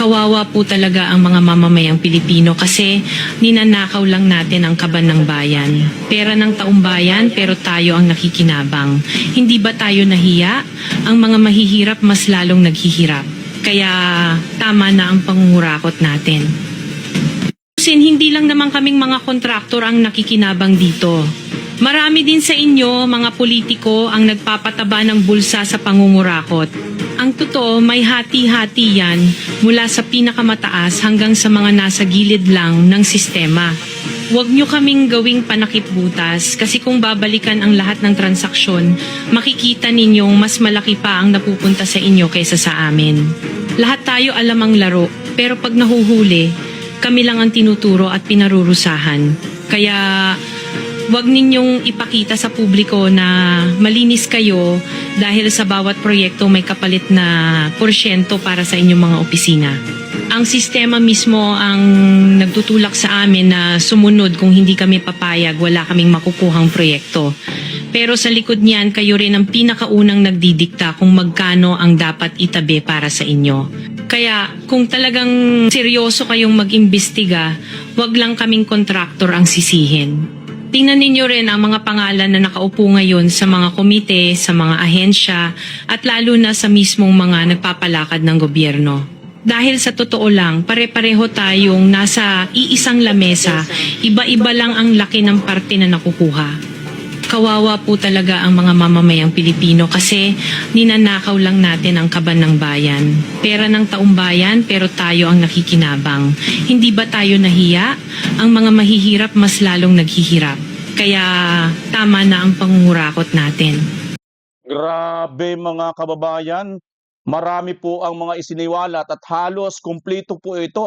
Kawawa po talaga ang mga mamamayang Pilipino kasi ninanakaw lang natin ang kaban ng bayan. Pera ng taong bayan pero tayo ang nakikinabang. Hindi ba tayo nahiya? Ang mga mahihirap mas lalong naghihirap. Kaya tama na ang pangungurakot natin. Hindi lang naman kaming mga kontraktor ang nakikinabang dito. Marami din sa inyo, mga politiko, ang nagpapataba ng bulsa sa pangungurakot. Ang totoo, may hati-hati yan mula sa pinakamataas hanggang sa mga nasa gilid lang ng sistema. Huwag nyo kaming gawing panakip-butas kasi kung babalikan ang lahat ng transaksyon, makikita ninyong mas malaki pa ang napupunta sa inyo kaysa sa amin. Lahat tayo alam ang laro, pero pag nahuhuli, kami lang ang tinuturo at pinarurusahan. Kaya huwag ninyong ipakita sa publiko na malinis kayo dahil sa bawat proyekto may kapalit na porsyento para sa inyong mga opisina. Ang sistema mismo ang nagtutulak sa amin na sumunod kung hindi kami papayag, wala kaming makukuhang proyekto. Pero sa likod niyan, kayo rin ang pinakaunang nagdidikta kung magkano ang dapat itabi para sa inyo. Kaya kung talagang seryoso kayong mag-imbestiga, wag lang kaming kontraktor ang sisihin. Tingnan ninyo rin ang mga pangalan na nakaupo ngayon sa mga komite, sa mga ahensya, at lalo na sa mismong mga nagpapalakad ng gobyerno. Dahil sa totoo lang, pare-pareho tayong nasa iisang lamesa, iba-iba lang ang laki ng parte na nakukuha. Kawawa po talaga ang mga mamamayang Pilipino kasi ninanakaw lang natin ang kaban ng bayan. Pera ng taong bayan pero tayo ang nakikinabang. Hindi ba tayo nahiya? Ang mga mahihirap mas lalong naghihirap. Kaya tama na ang pangungurakot natin. Grabe mga kababayan, marami po ang mga isiniwalat at halos kumpleto po ito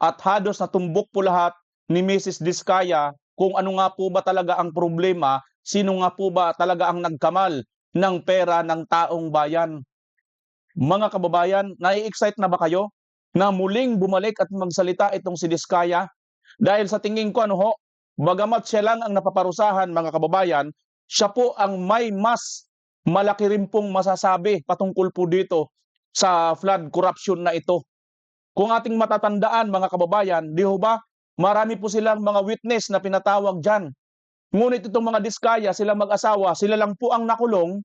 at halos natumbok po lahat ni Mrs. Diskaya kung ano nga po ba talaga ang problema, sino nga po ba talaga ang nagkamal ng pera ng taong bayan. Mga kababayan, nai-excite na ba kayo na muling bumalik at magsalita itong si Diskaya? Dahil sa tingin ko bagamat siya lang ang napaparusahan mga kababayan, siya po ang may mas malaki rin pong masasabi patungkol po dito sa flood corruption na ito. Kung ating matatandaan mga kababayan, di ho ba, marami po silang mga witness na pinatawag dyan. Ngunit itong mga Diskaya, sila mag-asawa, sila lang po ang nakulong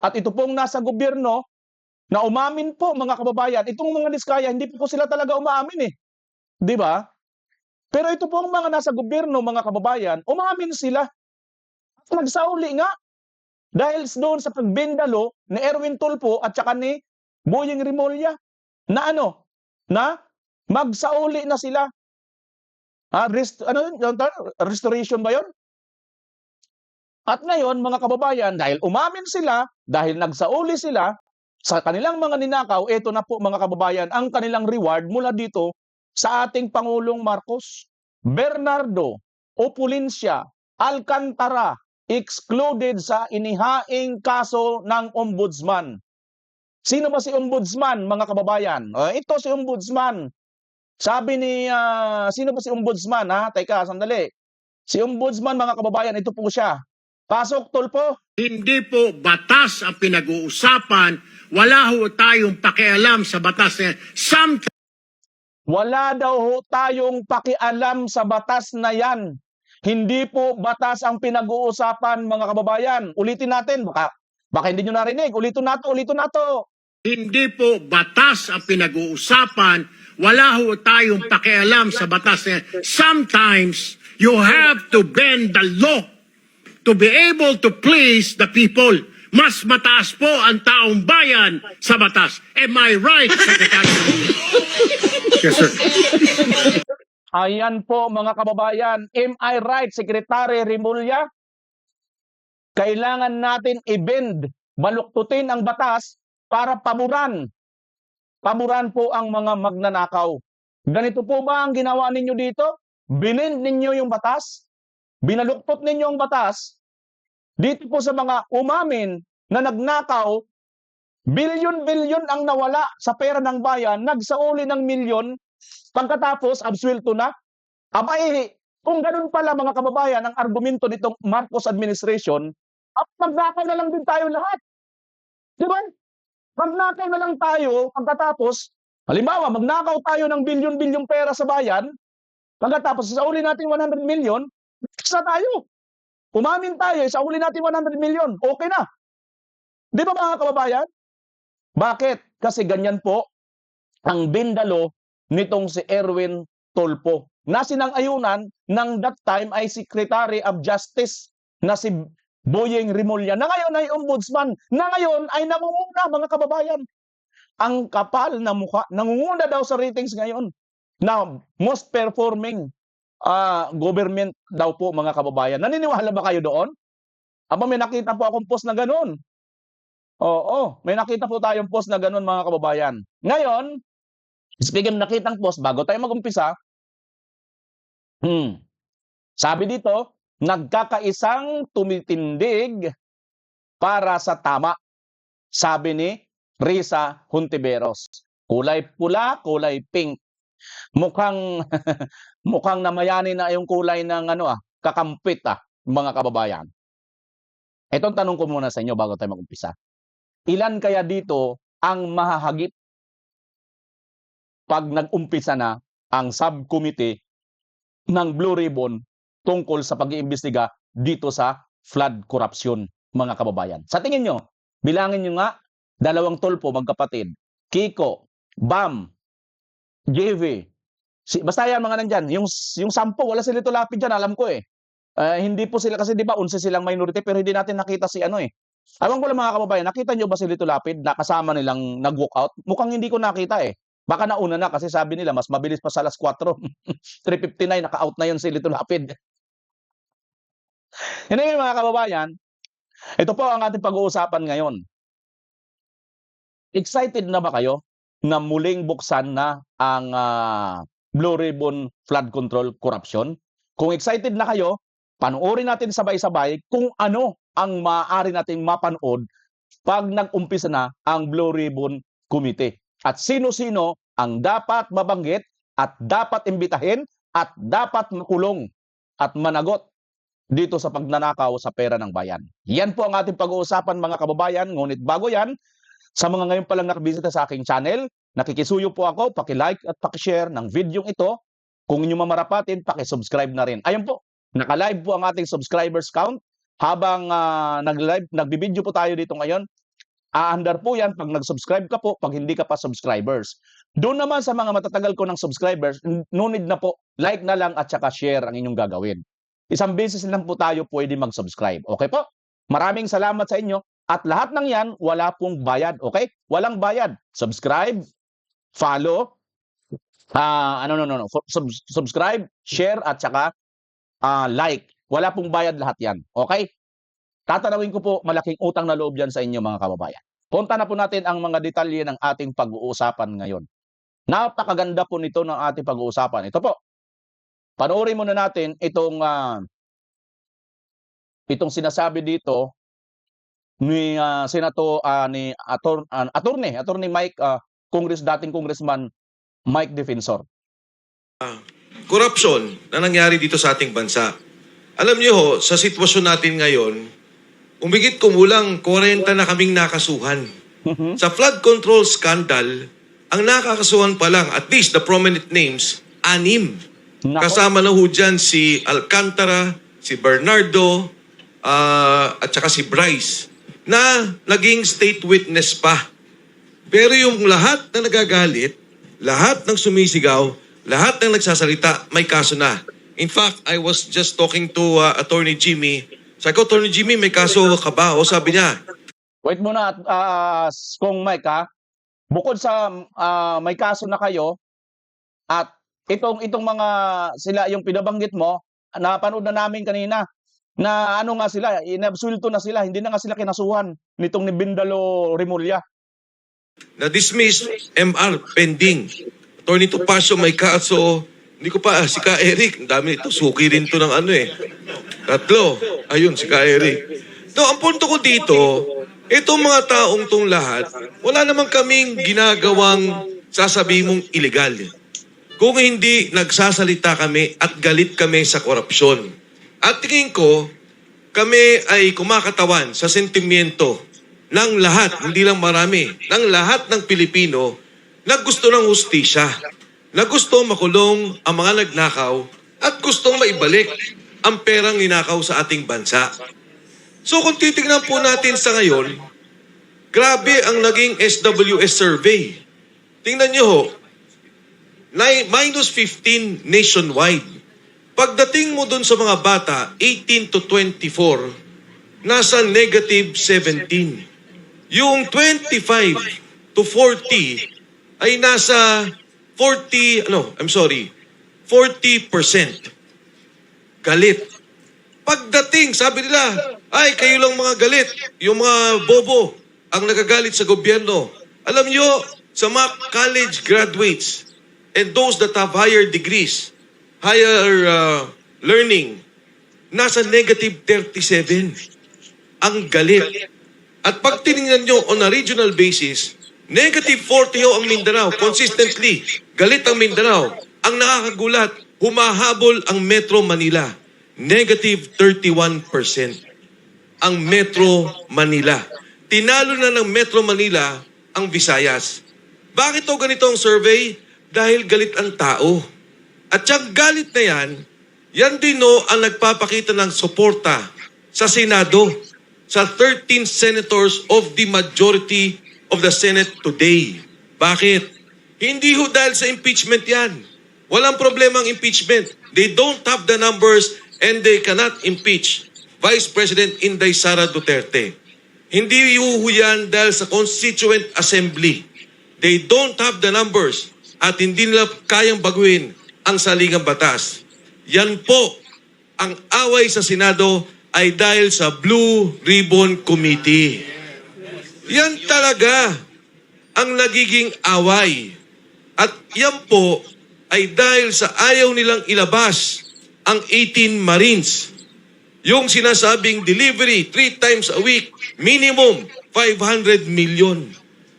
at ito pong nasa gobyerno na umamin po mga kababayan. Itong mga Diskaya, hindi po sila talaga umamin Di ba? Pero ito pong mga nasa gobyerno mga kababayan, umamin sila. At nagsauli nga. Dahil doon sa pagbendalo ni Erwin Tulfo at saka ni Boyeng Rimulya na na magsauli na sila. Restoration ba yun? At ngayon mga kababayan, dahil umamin sila, dahil nagsauli sila sa kanilang mga ninakaw, ito na po mga kababayan ang kanilang reward mula dito sa ating Pangulong Marcos. Bernardo Opulencia Alcantara excluded sa inihaing kaso ng ombudsman. Sino ba si ombudsman mga kababayan? Ito si ombudsman. Sabi ni, sino ba si ombudsman Teka, sandali. Si ombudsman mga kababayan, ito po siya. Pasok, Tulfo. Hindi po batas ang pinag-uusapan. Wala ho tayong pakialam sa batas na yan. Wala daw ho tayong pakialam sa batas na yan. Hindi po batas ang pinag-uusapan mga kababayan. Ulitin natin, baka hindi nyo narinig. Ulitin nato. Hindi po batas ang pinag-uusapan. Wala ho tayong pakialam sa batas na yan. Sometimes, you have to bend the law to be able to please the people. Mas mataas po ang taong bayan sa batas. Am I right, Secretary? Yes, sir. Ayan po mga kababayan. Am I right, Secretary Rimulya? Kailangan natin i-bend, baluktutin ang batas para pamuran. Pamuran po ang mga magnanakaw. Ganito po ba ang ginawa ninyo dito? Binend ninyo yung batas? Binaluktot ninyo ang batas? Dito po sa mga umamin na nagnakaw, bilyon-bilyon ang nawala sa pera ng bayan, nagsauli ng milyon, pagkatapos absuelto na. Abay, kung ganun pala mga kababayan ang argumento nitong Marcos administration, magnakaw na lang din tayo lahat. Di ba? Magnakaw na lang tayo pagkatapos Halimbawa, magnakaw tayo ng bilyon-bilyong pera sa bayan, pagkatapos isauli natin 100 million, isa tayo. Umamin tayo, isauli natin 100 million, okay na. Di ba mga kababayan? Bakit? Kasi ganyan po ang bindalo nitong si Erwin Tulfo na sinang-ayunan ng that time ay Secretary of Justice na si Boyeng Rimulya na ngayon ay ombudsman, na ngayon ay nangunguna mga kababayan. Ang kapal na mukha, nangunguna daw sa ratings ngayon na most performing government daw po mga kababayan. Naniniwala ba kayo doon? Aba, may nakita po akong post na gano'n. Oo, may nakita po tayong post na gano'n mga kababayan. Ngayon, speaking of nakitang post, bago tayo mag-umpisa, sabi dito, nagkakaisang tumitindig para sa tama. Sabi ni Risa Hontiveros. Kulay pula, kulay pink. Mukhang mukhang namayani na yung kulay ng kakampit mga kababayan. Itong tanong ko muna sa inyo bago tayo mag-umpisa. Ilan kaya dito ang mahahagip pag nag-umpisa na ang subcommittee ng Blue Ribbon tungkol sa pag-iimbestiga dito sa flood corruption, mga kababayan? Sa tingin nyo, bilangin nyo nga, dalawang Tulfo, magkapatid, Kiko, Bam, JV, basta yan mga nandyan, yung 10, wala sila tulapid dyan, alam ko eh. Hindi po sila, kasi di ba, 11 silang minority, pero hindi natin nakita si Alam ko lang mga kababayan, nakita nyo ba si Lito Lapid na kasama nilang nag-walk out? Mukhang hindi ko nakita eh. Baka nauna na kasi sabi nila mas mabilis pa sa alas 4. 3:59, naka-out na yun si Lito Lapid. Hindi mga kababayan, ito po ang ating pag-uusapan ngayon. Excited na ba kayo na muling buksan na ang Blue Ribbon Flood Control Corruption? Kung excited na kayo, panoorin natin sabay-sabay kung ano ang maaari nating mapanood pag nag-umpisa na ang Blue Ribbon Committee. At sino-sino ang dapat mabanggit at dapat imbitahin at dapat makulong at managot dito sa pagnanakaw sa pera ng bayan. Yan po ang ating pag-uusapan mga kababayan. Ngunit bago yan, sa mga ngayon palang nakabisita sa aking channel, nakikisuyo po ako, paki-like at paki-share ng video ito. Kung inyo mamarapatin, paki-subscribe na rin. Ayun po, naka-live po ang ating subscribers count. Habang nagbibideo po tayo dito ngayon, aandar po yan pag nag-subscribe ka po, pag hindi ka pa subscribers. Doon naman sa mga matatagal ko ng subscribers, no need na po, like na lang at saka share ang inyong gagawin. Isang beses lang po tayo pwede mag-subscribe. Okay po? Maraming salamat sa inyo. At lahat ng yan, wala pong bayad. Okay? Walang bayad. Subscribe, follow, subscribe, share at saka like. Wala pong bayad lahat yan. Okay? Tatanawin ko po malaking utang na loob yan sa inyo mga kababayan. Punta na po natin ang mga detalye ng ating pag-uusapan ngayon. Napakaganda po nito ng ating pag-uusapan. Ito po. Panoorin muna natin itong sinasabi dito ni Attorney Mike, dating Congressman Mike Defensor. Corruption na nangyari dito sa ating bansa. Alam niyo ho, sa sitwasyon natin ngayon, umigit kumulang 40 na kaming nakasuhan. Sa flood control scandal, ang nakakasuhan pa lang, at least the prominent names, 6. Kasama na ho dyan si Alcantara, si Bernardo, at saka si Bryce, na naging state witness pa. Pero yung lahat na nagagalit, lahat ng sumisigaw, lahat ng nagsasalita, may kaso na. In fact, I was just talking to Attorney Jimmy. Sabi ko, Attorney Jimmy, may kaso ka ba? O sabi niya. Wait muna, Kong Mike bukod sa may kaso na kayo, at itong mga sila, yung pinabanggit mo, napanood na namin kanina, na nga sila, inabsulto na sila, hindi na nga sila kinasuhan nitong ni Bindalo Rimulya. Na-dismiss, MR, pending. Attorney Topacio, may kaso. Hindi ko pa, si Ka Eric, ang dami ito, suki rin to ng 3. Ayun, si Ka Eric. No, ang punto ko dito, itong mga taong tong lahat, wala naman kaming ginagawang sasabihin mong illegal. Kung hindi nagsasalita kami at galit kami sa korupsyon. At tingin ko, kami ay kumakatawan sa sentimiento ng lahat, hindi lang marami, ng lahat ng Pilipino na gusto ng hustisya, na gusto makulong ang mga nagnakaw at gustong maibalik ang perang ninakaw sa ating bansa. So kung titignan po natin sa ngayon, grabe ang naging SWS survey. Tingnan nyo ho, minus 15 nationwide. Pagdating mo dun sa mga bata, 18 to 24, nasa negative 17. Yung 25 to 40 ay nasa 40%. Galit. Pagdating, sabi nila, ay kayo lang mga galit, yung mga bobo ang nagagalit sa gobyerno. Alam nyo, sa mga college graduates and those that have higher degrees, higher learning, nasa negative 37. Ang galit. At pag tinignan nyo on a regional basis, negative 40 ho ang Mindanao. Consistently, galit ang Mindanao. Ang nakakagulat, humahabol ang Metro Manila. Negative 31%. Ang Metro Manila. Tinalo na ng Metro Manila ang Visayas. Bakit o ganito ang survey? Dahil galit ang tao. At yung galit na yan din no ang nagpapakita ng suporta sa Senado, sa 13 senators of the majority of the Senate today. Bakit? Hindi ho dahil sa impeachment yan. Walang problema ang impeachment. They don't have the numbers and they cannot impeach Vice President Inday Sara Duterte. Hindi ho yan dahil sa Constituent Assembly. They don't have the numbers at hindi nila kayang baguhin ang saligang batas. Yan po, ang away sa Senado ay dahil sa Blue Ribbon Committee. Yan talaga ang nagiging away. At yan po ay dahil sa ayaw nilang ilabas ang 18 Marines. Yung sinasabing delivery 3 times a week, minimum 500 million,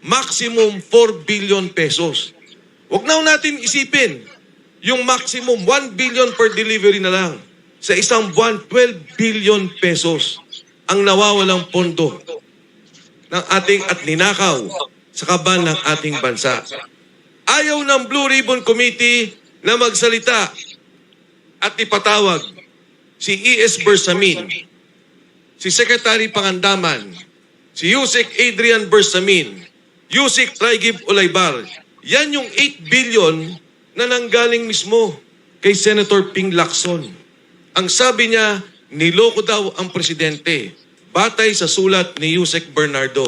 maximum 4 billion pesos. Huwag na natin isipin, yung maximum 1 billion per delivery na lang. Sa isang buwan, 12 billion pesos ang nawawalang pondo ng ating at ninakaw sa kaban ng ating bansa. Ayaw ng Blue Ribbon Committee na magsalita at ipatawag si E.S. Bersamin, si Secretary Pangandaman, si Yusek Adrian Bersamin, Yusek Traigib Olaybar. Yan yung 8 billion na nanggaling mismo kay Senator Ping Lacson. Ang sabi niya, niloko daw ang presidente batay sa sulat ni Yusek Bernardo.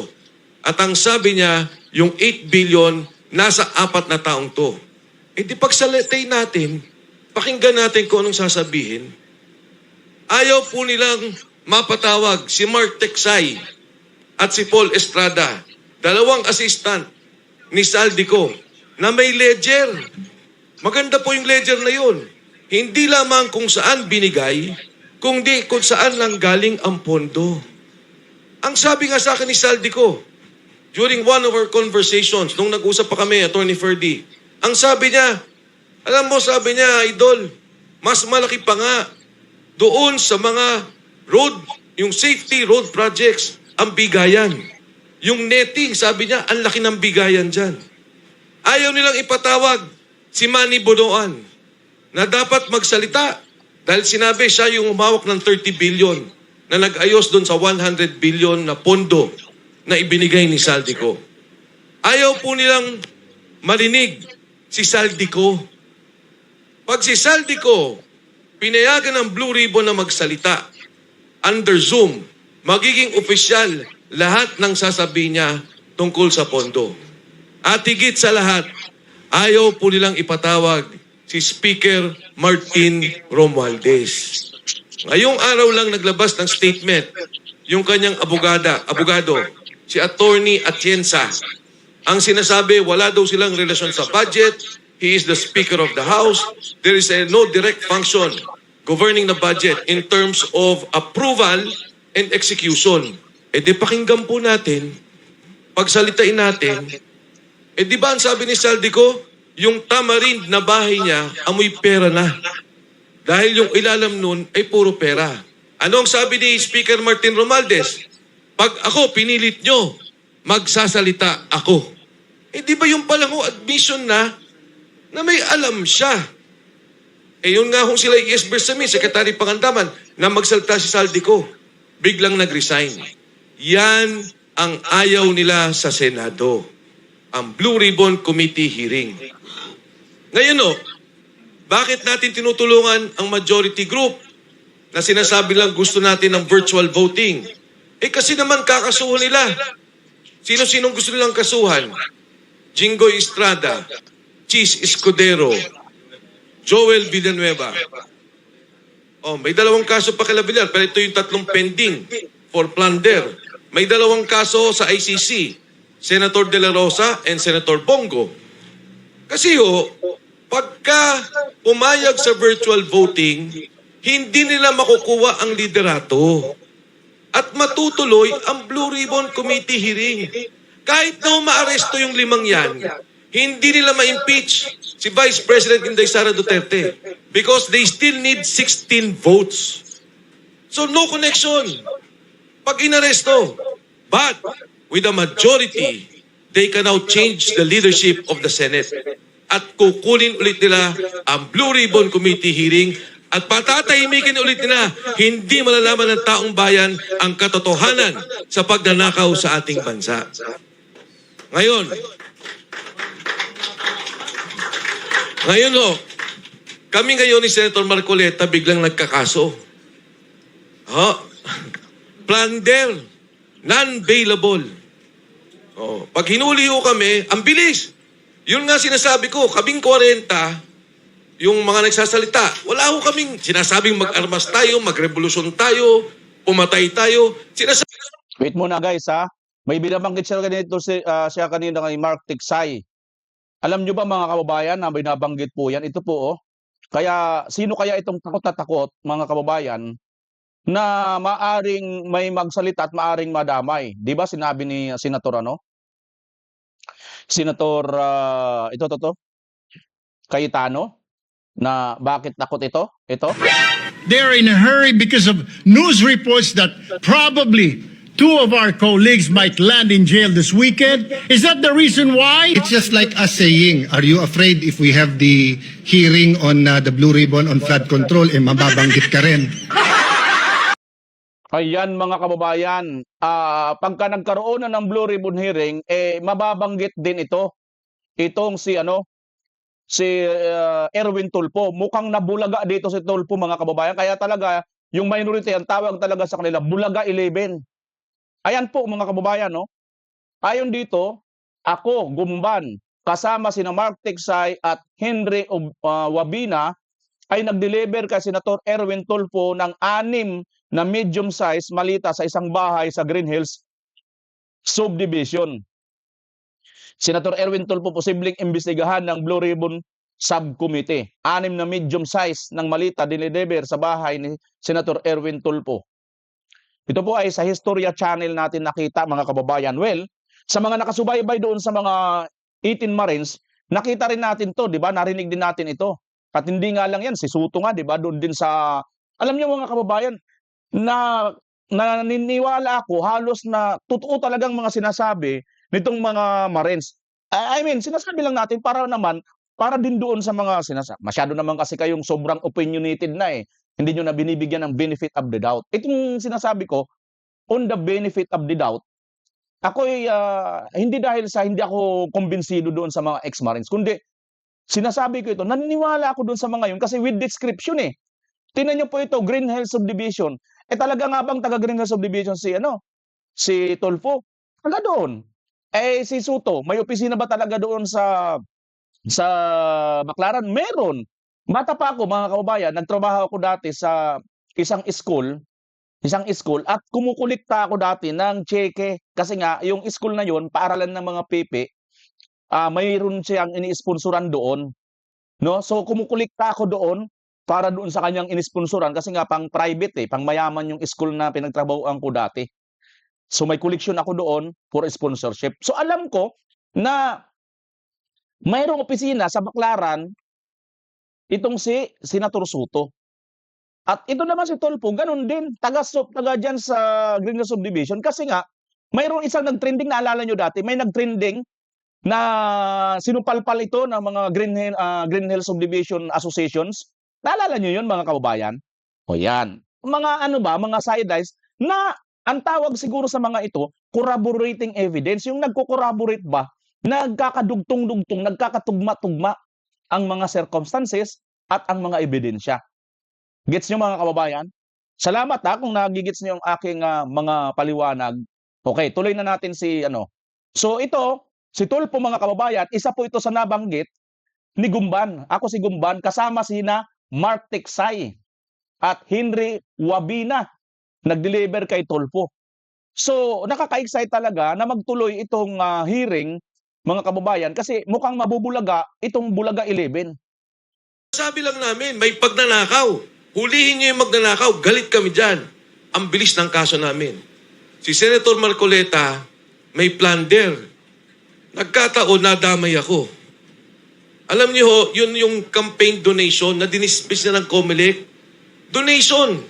At ang sabi niya, yung 8 billion nasa 4 na taong to. E di pagsalitay natin, pakinggan natin kung anong sasabihin. Ayaw po nilang mapatawag si Mark Teksay at si Paul Estrada, dalawang assistant ni Saldico, na may ledger. Maganda po yung ledger na yun. Hindi lamang kung saan binigay, kundi kung saan lang galing ang pondo. Ang sabi nga sa akin ni Saldico, during one of our conversations, nung nag-usap pa kami, Attorney Ferdy, ang sabi niya, alam mo, sabi niya, Idol, mas malaki pa nga doon sa mga road, yung safety road projects, ang bigayan. Yung netting, sabi niya, ang laki ng bigayan dyan. Ayaw nilang ipatawag si Manny Bonoan na dapat magsalita dahil sinabi siya yung umawak ng 30 billion na nag-ayos doon sa 100 billion na pondo na ibinigay ni Saldico. Ayaw po nilang marinig si Saldico. Pag si Saldico pinayagan ng Blue Ribbon na magsalita under Zoom, magiging opisyal lahat ng sasabihin niya tungkol sa pondo. At higit sa lahat, ayaw po nilang ipatawag si Speaker Martin Romualdez. Ngayong araw lang naglabas ng statement yung kanyang abogado, si Attorney Atienza. Ang sinasabi, wala daw silang relasyon sa budget. He is the Speaker of the House. There is no direct function governing the budget in terms of approval and execution. E di pakinggan po natin, pagsalitain natin, e di ba ang sabi ni Saldico, yung tamarind na bahay niya, amoy pera na. Dahil yung ilalam nun ay puro pera. Anong sabi ni Speaker Martin Romualdez? Pag ako pinilit nyo, magsasalita ako. di ba yung palang admission na may alam siya. Yun nga kung sila i-esber sa amin, Secretary Pangandaman, na magsalta si Saldico, biglang nag-resign. Yan ang ayaw nila sa Senado. Ang Blue Ribbon Committee hearing. Ngayon bakit natin tinutulungan ang majority group na sinasabi lang gusto natin ng virtual voting? Kasi naman kakasuhan nila. Sino-sinong gusto nilang kasuhan? Jinggoy Estrada, Cheese Escudero, Joel Villanueva. May 2 kaso pa kila Villar, pero ito yung 3 pending for plunder. May 2 kaso sa ICC, Senator De La Rosa and Senator Bongo. Kasi pagka pumayag sa virtual voting, hindi nila makukuha ang liderato at matutuloy ang Blue Ribbon Committee hearing. Kahit na maaresto yung 5 yan, hindi nila ma-impeach si Vice President Inday Sara Duterte because they still need 16 votes. So no connection pag inaresto. But with a majority, they can now change the leadership of the Senate. At kukunin ulit nila ang Blue Ribbon Committee hearing at patatahimikin ulit nila, hindi malalaman ng taong bayan ang katotohanan sa pagnanakaw sa ating bansa. Ngayon kami ngayon ni Senator Marcoleta biglang nagkakaso. Plunder, non-bailable. Pag hinuli kami, ang bilis. Yun nga sinasabi ko, kaming 40, yung mga nagsasalita, wala kaming sinasabing mag-armas tayo, magrevolusyon tayo, pumatay tayo. Wait muna guys May binabanggit siya kanina kay Mark Tiksay. Alam nyo ba mga kababayan na binabanggit po yan? Ito po Kaya sino kaya itong takot na takot mga kababayan na maaring may magsalita at maaring madamay? Di ba sinabi ni Senator Senator Cayetano na bakit takot ito? They're in a hurry because of news reports that probably 2 of our colleagues might land in jail this weekend. Is that the reason why? It's just like us saying, are you afraid if we have the hearing on the Blue Ribbon on flood control, mababanggit ka rin? Ayan mga kababayan, pagka nagkaroon na ng Blue Ribbon hearing, mababanggit din ito. Itong si Erwin Tulfo. Mukhang nabulaga dito si Tulfo mga kababayan. Kaya talaga, yung minority, ang tawag talaga sa kanila, Bulaga 11. Ayan po mga kababayan, Ayon dito, ako, Gumban, kasama sina Mark Tiksay at Henry Wabina ay nag-deliver kay Senator Erwin Tulfo ng 6 na medium size malita sa isang bahay sa Green Hills Subdivision. Senator Erwin Tulfo posibleng imbestigahan ng Blue Ribbon Subcommittee. 6 na medium size ng malita dinideliver sa bahay ni Senator Erwin Tulfo. Ito po ay sa Historia Channel natin nakita mga kababayan. Well, sa mga nakasubaybay doon sa mga 18 Marines, nakita rin natin to, di ba? Narinig din natin ito. At hindi nga lang yan, si Suto nga, di ba? Doon din sa, alam niyo mga kababayan, na naniniwala ako halos na totoo talagang mga sinasabi nitong mga Marines. I mean, sinasabi lang natin para din doon sa mga sinasabi. Masyado naman kasi kayong sobrang opinionated na Hindi nyo na binibigyan ng benefit of the doubt. Itong sinasabi ko, on the benefit of the doubt, ako hindi dahil sa hindi ako kumbinsido doon sa mga ex-Marines, kundi sinasabi ko ito, naniniwala ako doon sa mga yun kasi with description Tingnan nyo po ito, Green Hills Subdivision. Talaga nga bang taga Green Hills Subdivision si Tulfo? Taga doon. Si Suto, may opisina ba talaga doon sa Baclaran? Meron. Bata pa ako mga kababayan, nagtrabaho ako dati sa isang school at kumukulikta ako dati ng cheque kasi nga yung school na yon paaralan ng mga pipi, mayroon siyang ini-sponsoran doon, So kumukulikta ako doon para doon sa kanyang ini-sponsoran kasi nga pang private pang mayaman yung school na pinagtrabahoan ko dati. So may collection ako doon for sponsorship. So alam ko na mayroong opisina sa Baclaran itong si Senator Soto. At ito naman si Tulfo, ganun din, taga dyan sa Green Hills Subdivision kasi nga mayroong isang nagtrending, naalala nyo dati, may nagtrending na sinupalpal ito ng mga Green Hill Subdivision Associations. Naalala niyo 'yun, mga kababayan? O yan. Mga ano ba, mga sideties na ang tawag siguro sa mga ito, corroborating evidence. Yung nagko-corroborate ba, nagkakadugtong-dugtong, nagkakatugma-tugma ang mga circumstances at ang mga ebidensya. Gets niyo, mga kababayan? Salamat kung nagigits niyo ang aking mga paliwanag. Okay, tuloy na natin si ano. So ito, si Tulfo, mga kababayan, isa po ito sa nabanggit ni Gumban. Ako si Gumban, kasama sina Mark Tiksay at Henry Wabina nag-deliver kay Tulfo. So nakaka-excite talaga na magtuloy itong hearing, mga kababayan, kasi mukhang mabubulaga itong Bulaga 11. Sabi lang namin, may pagnanakaw. Hulihin niyo yung magnanakaw. Galit kami dyan. Ang bilis ng kaso namin. Si Senator Marcoleta, may plunder. Nagkataon, nadamay ako. Alam niyo ho, yun yung campaign donation na dinismiss na ng COMELEC. Donation.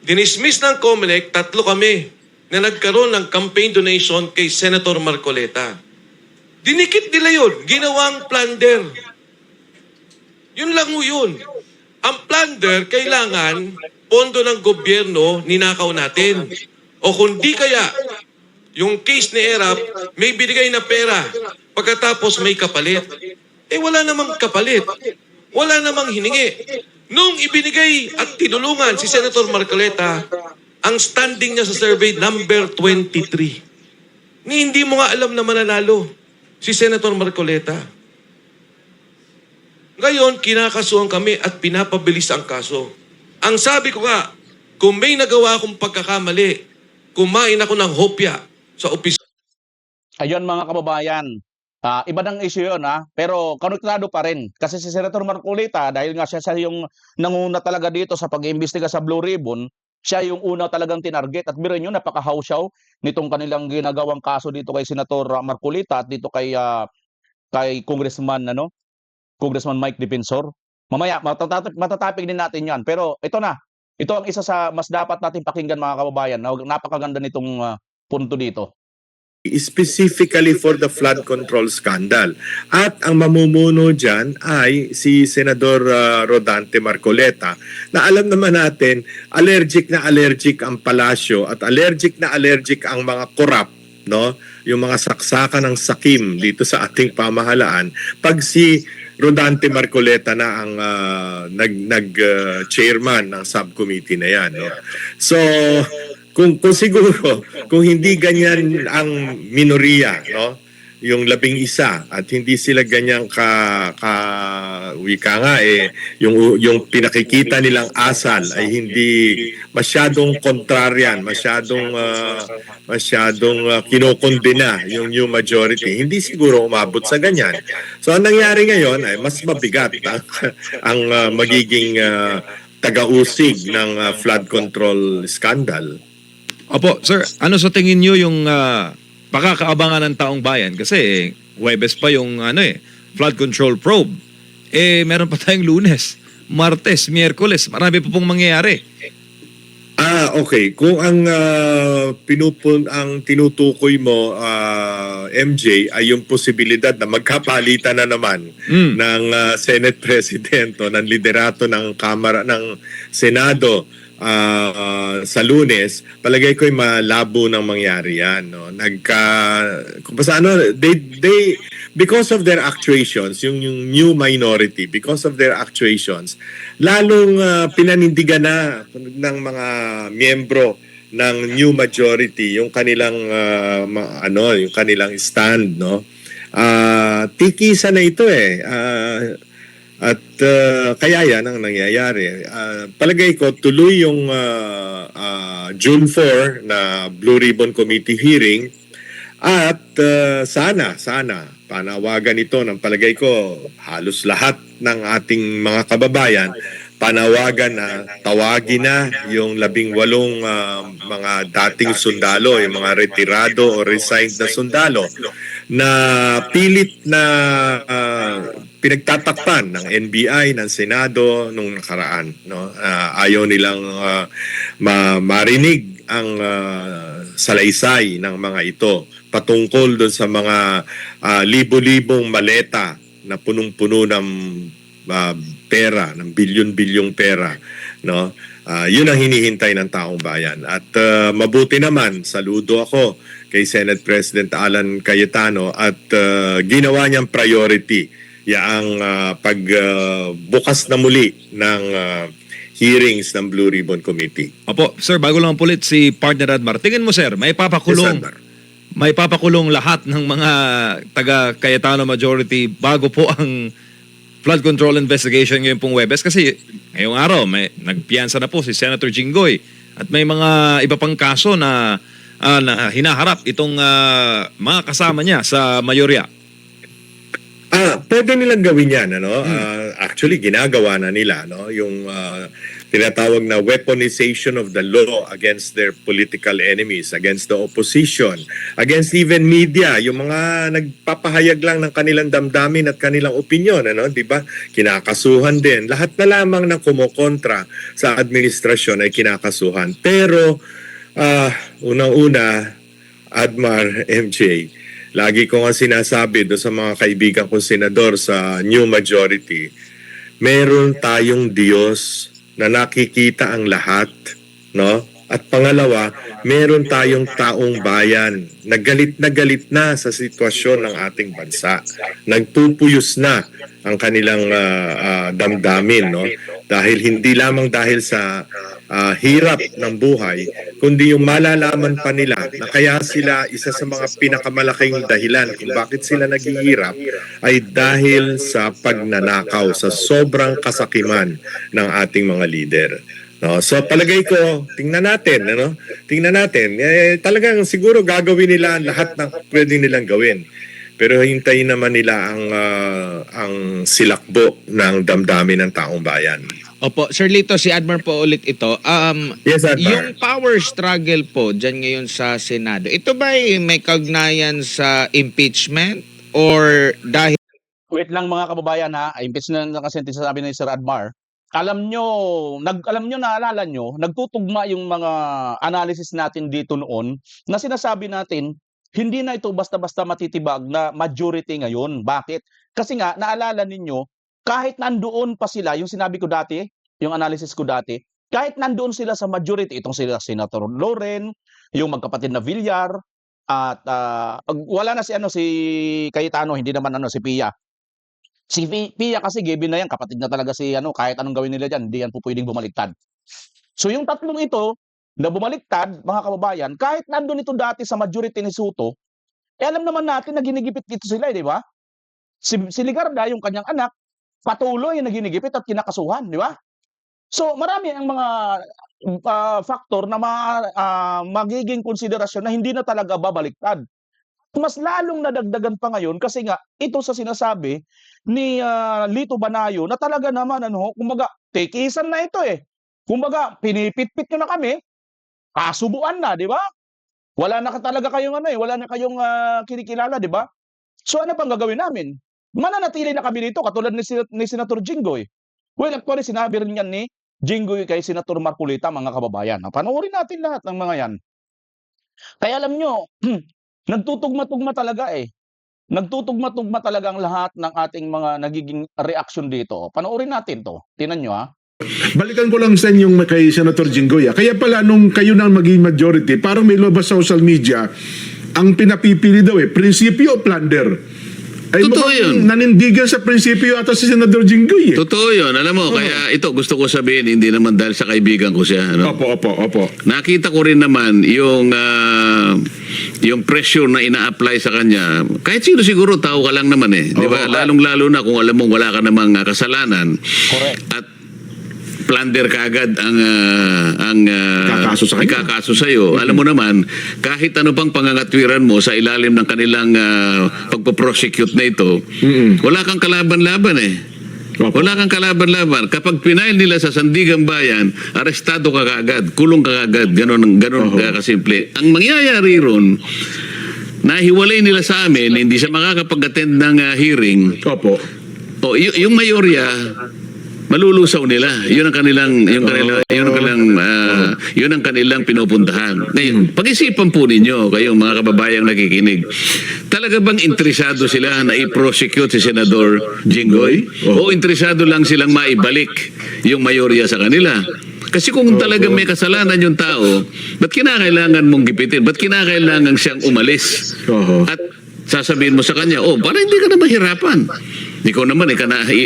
Dinismiss ng COMELEC, 3 kami na nagkaroon ng campaign donation kay Senator Marcoleta. Dinikit nila yun. Ginawang plunder. Yun lang ho yun. Ang plunder, kailangan pondo ng gobyerno ninakaw natin. O kundi kaya, yung case ni Erap, may binigay na pera. Pagkatapos may kapalit. Wala namang kapalit. Wala namang hiningi. Nung ibinigay at tinulungan si Senator Marcoleta, ang standing niya sa survey, number 23. Hindi mo nga alam na mananalo si Senator Marcoleta. Ngayon, kinakasuhan kami at pinapabilis ang kaso. Ang sabi ko nga, kung may nagawa akong pagkakamali, kumain ako ng hopya sa opisina. Ayun, mga kababayan, iba ng issue yun, pero konektado pa rin. Kasi si Senator Marcoleta, dahil nga siya yung nanguna talaga dito sa pag-iimbestiga sa Blue Ribbon, siya yung una talagang tinarget. At birin nyo, napaka-hawsyaw nitong kanilang ginagawang kaso dito kay Senator Marcoleta at dito kay Congressman Mike Defensor. Mamaya, matatapig din natin yan. Pero ito na, ito ang isa sa mas dapat natin pakinggan, mga kababayan. Napakaganda nitong punto dito. Specifically for the flood control scandal. At ang mamumuno dyan ay si Senador Rodante Marcoleta, na alam naman natin, allergic na allergic ang palasyo at allergic na allergic ang mga korap, no? Yung mga saksakan ng sakim dito sa ating pamahalaan. Pag si Rodante Marcoleta na ang chairman ng subcommittee na yan, no? So, kung siguro, kung hindi ganyan ang minoriya, no? Yung 11 at hindi sila ganyang wika nga yung pinakikita nilang asal ay hindi masyadong kontraryan, masyadong kinokondena yung new majority. Hindi siguro umabot sa ganyan. So ang nangyari ngayon ay mas mabigat ang magiging taga-usig ng flood control scandal. Opo, sir, ano sa tingin niyo yung pakakaabangan ng taong bayan? Kasi Huwebes pa yung flood control probe. Meron pa tayong Lunes, Martes, Miyerkules. Marami pa pong mangyayari. Okay. Kung ang tinutukoy mo, MJ, ay yung posibilidad na magkapalitan na naman ng Senate President o ng liderato ng Kamara ng Senado sa Lunes, palagay ko'y malabo nang mangyari yan, no? Because of their actuations, yung new minority, because of their actuations, lalong pinanindigan na ng mga miyembro ng new majority yung kanilang yung kanilang stand, no? Tikisa na ito at kaya yan ang nangyayari. Palagay ko, tuloy yung June 4 na Blue Ribbon Committee hearing at sana panawagan ito ng palagay ko halos lahat ng ating mga kababayan, panawagan na tawagin na yung 18 mga dating sundalo, yung mga retirado o resigned na sundalo na pilit na pinagtatakpan ng NBI, ng Senado nung nakaraan, no? Ayaw nilang marinig ang salaysay ng mga ito patungkol doon sa mga libo-libong maleta na punong-puno ng pera, ng bilyon-bilyong pera, no? Yun ang hinihintay ng taong bayan. At mabuti naman, saludo ako kay Senate President Alan Cayetano at ginawa niyang priority yaang pagbukas na muli ng hearings ng Blue Ribbon Committee. Opo, sir, bago lang pulit si partner Admar. Tingin mo, sir, may Yes, papakulong Admar. may papakulong lahat ng mga taga Cayetano majority bago po ang flood control investigation ngayong pong Huwebes? Kasi ngayong araw may nagpiyansa na po si Senator Jinggoy at may mga iba pang kaso na hinaharap itong mga kasama niya sa mayorya. Pwede nilang gawin yan, ano? Actually, ginagawa na nila, no? Yung tinatawag na weaponization of the law against their political enemies, against the opposition, against even media, yung mga nagpapahayag lang ng kanilang damdamin at kanilang opinion, ano? 'Di ba? Kinakasuhan din. Lahat na lamang ng kumokontra sa administrasyon ay kinakasuhan. Pero unang-una, Admar, MJ, lagi ko nga sinasabi do sa mga kaibigan kong senador sa New Majority, meron tayong Diyos na nakikita ang lahat, no? At pangalawa, meron tayong taong bayan na galit na sa sitwasyon ng ating bansa. Nagpupuyos na ang kanilang damdamin, no? Dahil hindi lamang dahil sa hirap ng buhay, kundi yung malalaman pa nila na kaya sila isa sa mga pinakamalaking dahilan kung bakit sila naghihirap ay dahil sa pagnanakaw, sa sobrang kasakiman ng ating mga leader. No, so palagay ko, tingnan natin, ano? Tingnan natin. Talagang siguro gagawin nila lahat ng pwede nilang gawin. Pero hintayin naman nila ang silakbo ng damdamin ng taong bayan. Opo, Sir Lito, si Admar po ulit ito. Yes, Admar. Yung power struggle po dyan ngayon sa Senado, ito ba ay may kaugnayan sa impeachment or dahil Wait lang mga kababayan ha, imbes na kasi sabi ni Sir Admar, alam nyo, naalala nyo, nagtutugma yung mga analysis natin dito noon na sinasabi natin, hindi na ito basta-basta matitibag na majority ngayon. Bakit? Kasi nga, naalala ninyo, kahit nandoon pa sila, yung sinabi ko dati, yung analysis ko dati, kahit nandoon sila sa majority, itong sila Senator Loren, yung magkapatid na Villar, at wala na si Cayetano, hindi naman si Pia. Si Pia kasi given na yan, kapatid na talaga si kahit anong gawin nila dyan, hindi yan po pwedeng bumaliktad. So yung tatlong ito, na bumaliktad, mga kababayan, kahit nandun ito dati sa majority ni Soto, alam naman natin na ginigipit dito sila, di ba? Si Ligarda, yung kanyang anak, patuloy na ginigipit at kinakasuhan, di ba? So marami ang mga faktor na magiging konsiderasyon na hindi na talaga babaliktad. Mas lalong nadagdagan pa ngayon kasi nga ito sa sinasabi ni Lito Banayo na talaga naman kumbaga tikisan na ito eh. Kumbaga pinipit-pit nyo na kami, kasubuan na, di ba? Wala na talaga kayong wala na kayong kinikilala, di ba? So ano bang gagawin namin? Mananatili na kami dito katulad ni Senator Jinggoy. Well, actually sinabi rin yan ni Jinggoy kay Senator Marcolita, mga kababayan. Panoorin natin lahat ng mga yan. Kaya alam nyo, nagtutugma-tugma talaga eh. Nagtutugma-tugma talaga ang lahat ng ating mga nagiging reaction dito. Panoorin natin to. Tingnan nyo ha. Balikan ko lang sa inyong kay Senator Jinggoy. Kaya pala nung kayo nang maging majority, parang may lumabas sa social media, ang pinapipili daw prinsipyo o plunder. Ay, Totoo yun. Nanindigan sa prinsipyo ata si Senator Jinggoy. Totoo yun. Alam mo, kaya ito gusto ko sabihin, hindi naman dahil sa kaibigan ko siya. Ano? Opo. Nakita ko rin naman yung pressure na ina-apply sa kanya. Kahit sino siguro, tao ka lang naman eh. Di ba? Lalong-lalo na kung alam mong wala ka namang kasalanan. Correct. At plunder ka agad ang ikakaso sa iyo. Alam mo naman, kahit ano pang pangangatwiran mo sa ilalim ng kanilang pagpo-prosecute na ito, wala kang kalaban-laban eh. Wala kang kalaban-laban. Kapag pinail nila sa Sandigan Bayan, arestado ka kaagad, kulong ka kaagad, ganun kasimple. Ang mangyayari ron, nahiwalay nila sa amin, hindi siya makakapag-attend ng hearing. Opo. Yung mayorya, malulusaw nila. Yun ang kanilang pinupuntahan. Ngayon, pag-isipan po ninyo, kayong mga kababayang nakikinig, talaga bang interesado sila na i-prosecute si Senador Jinggoy? O interesado lang silang maibalik yung mayorya sa kanila? Kasi kung talagang may kasalanan yung tao, ba't kinakailangan mong gipitin? Ba't kinakailangan siyang umalis? At sasabihin mo sa kanya, para hindi ka na mahirapan. Ikaw naman,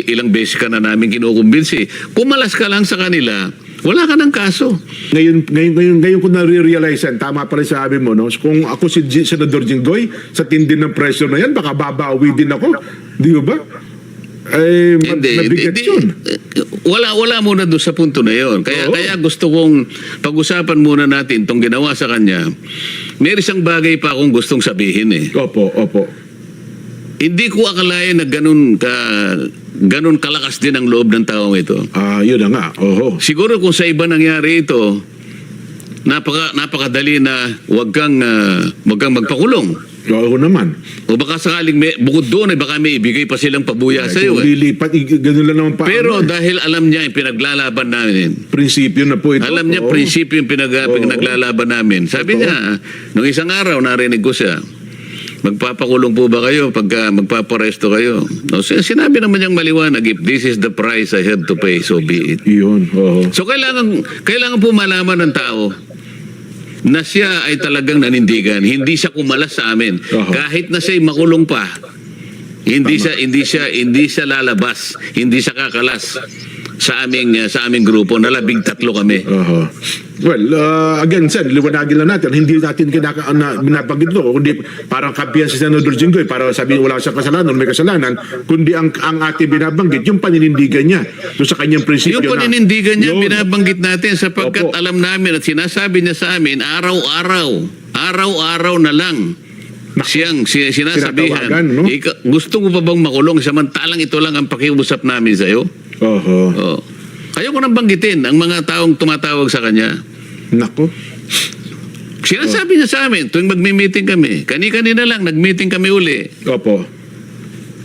ilang beses ka na namin kinukumbinsi. Kumalas ka lang sa kanila, wala ka ng kaso. Ngayon ko na-realize yan, tama pala sabi mo, no? Kung ako si Senador Jinggoy, sa tindi ng pressure na yan, baka babawi din ako. Di ba? Mabigat yun. Wala muna doon sa punto na yon. Kaya gusto kong pag-usapan muna natin itong ginawa sa kanya. May isang bagay pa akong gustong sabihin eh. Opo. Hindi ko akalain na ganun kalakas din ang loob ng taong ito. Yun na nga. Oho. Siguro kung sa iba nangyari ito, napakadali na wag kang magpakulong. Oo naman. O baka sakaling bukod doon, baka may ibigay pa silang pabuya sa iyo. Lilipat, ganun lang naman pa. Pero dahil alam niya yung pinaglalaban namin, prinsipyo na po ito. alam niya prinsipyo yung pinaglalaban namin. Sabi niya, nung isang araw narinig ko siya, magpapakulong po ba kayo pagka magpaparesto kayo? No, sinabi naman niyang maliwanag, if this is the price I have to pay, so be it. Yun. So kailangan po malaman ng tao na siya ay talagang nanindigan. Hindi siya kumalas sa amin. Kahit na siya'y makulong pa, hindi siya lalabas, hindi siya kakalas sa aming grupo na 13 kami. Well, again, sir, liwanagin lang natin, hindi natin binabagit ito, kundi parang kampiyan si Senador Jinggoy para sabihin wala siyang kasalanan, may kasalanan, kundi ang ating binabanggit, yung paninindigan niya doon sa kanyang prinsipyo. Yung paninindigan niya, binabanggit natin sapagkat alam namin at sinasabi niya sa amin, araw-araw na lang siyang sinasabihan. No? Gusto mo pa bang makulong samantalang ito lang ang pakiusap namin sa iyo? Ayaw ko nang banggitin ang mga taong tumatawag sa kanya. Nako. Sinasabi niya sa amin tuwing magmi-meeting kami. Kani-kanina lang nag-meeting kami uli. Opo.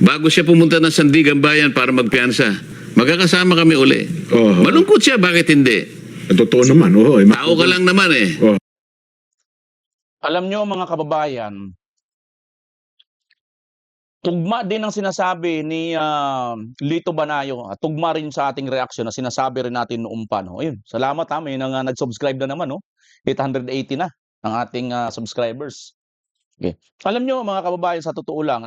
Bago siya pumunta ng Sandigan Bayan para magpiyansa. Magkakasama kami uli. Malungkot siya, bakit hindi? Totoo naman. Tao ka lang naman eh. Alam nyo mga kababayan, tugma din ang sinasabi ni Lito Banayo, tugma rin sa ating reaksyon na sinasabi rin natin noong pa. No? Ayun, salamat may nag-subscribe na naman. No? 880 na ang ating subscribers. Okay. Alam nyo mga kababayan, sa totoo lang,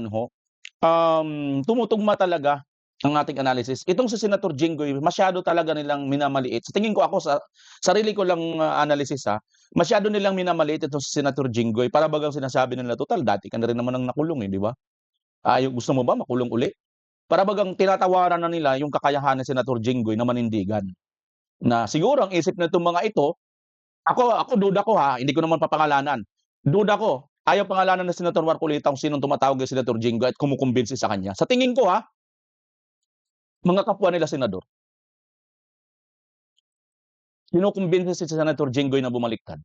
tumutugma talaga ang ating analysis. Itong si Senator Jinggoy, masyado talaga nilang minamaliit. Sa tingin ko ako, sa sarili ko lang analysis masyado nilang minamaliit itong si Senator Jinggoy. Para bagang sinasabi nila, total, dati ka na rin naman ang nakulong di ba? Gusto mo ba makulong uli? Para bagang tinatawaran na nila yung kakayahan ni Senator Jinggoy na manindigan. Na siguro ang isip na itong mga ito, ako duda ko hindi ko naman papangalanan. Duda ko, ayaw pangalanan ng Senator Marcolita kung sinong tumatawag kay Senator Jinggoy at kumukumbinsi sa kanya. Sa tingin ko mga kapwa nila senador. Kinukumbinsi si Senator Jinggoy na bumaliktad.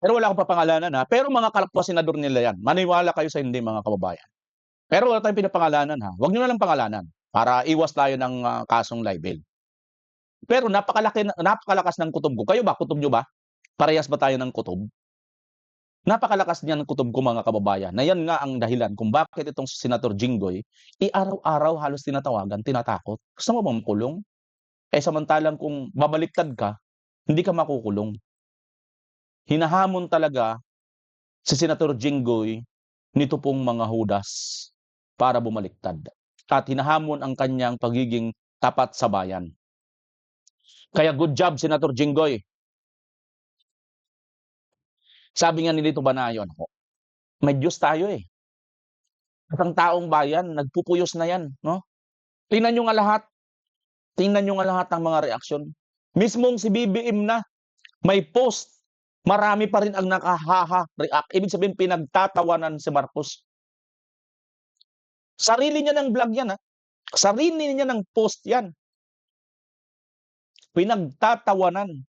Pero wala akong papangalanan Pero mga kapwa senador nila yan. Maniwala kayo sa hindi mga kababayan. Pero wala tayong pinapangalanan Huwag nyo na lang pangalanan para iwas tayo ng kasong libel. Pero napakalakas ng kutob ko. Kayo ba? Kutob nyo ba? Parehas ba tayo ng kutob? Napakalakas niya ng kutob ko mga kababayan. Na yan nga ang dahilan kung bakit itong Senator Jinggoy, araw-araw halos tinatawagan, tinatakot. Gusto mo bang makulong? Samantalang kung babaliktad ka, hindi ka makukulong. Hinahamon talaga si Senator Jinggoy nito pong mga hudas para bumaliktad. At hinahamon ang kanyang pagiging tapat sa bayan. Kaya good job, Senator Jinggoy. Sabi nga ni Lito Banayo, may Diyos tayo At ang taong bayan, nagpupuyos na yan. No? Tingnan nyo nga lahat. Tingnan nyo nga lahat ng mga reaksyon. Mismong si BBM na may post. Marami pa rin ang nakahaha-react. Ibig sabihin, pinagtatawanan si Marcos. Sarili niya ng vlog yan. Sarili niya ng post yan. Pinagtatawanan.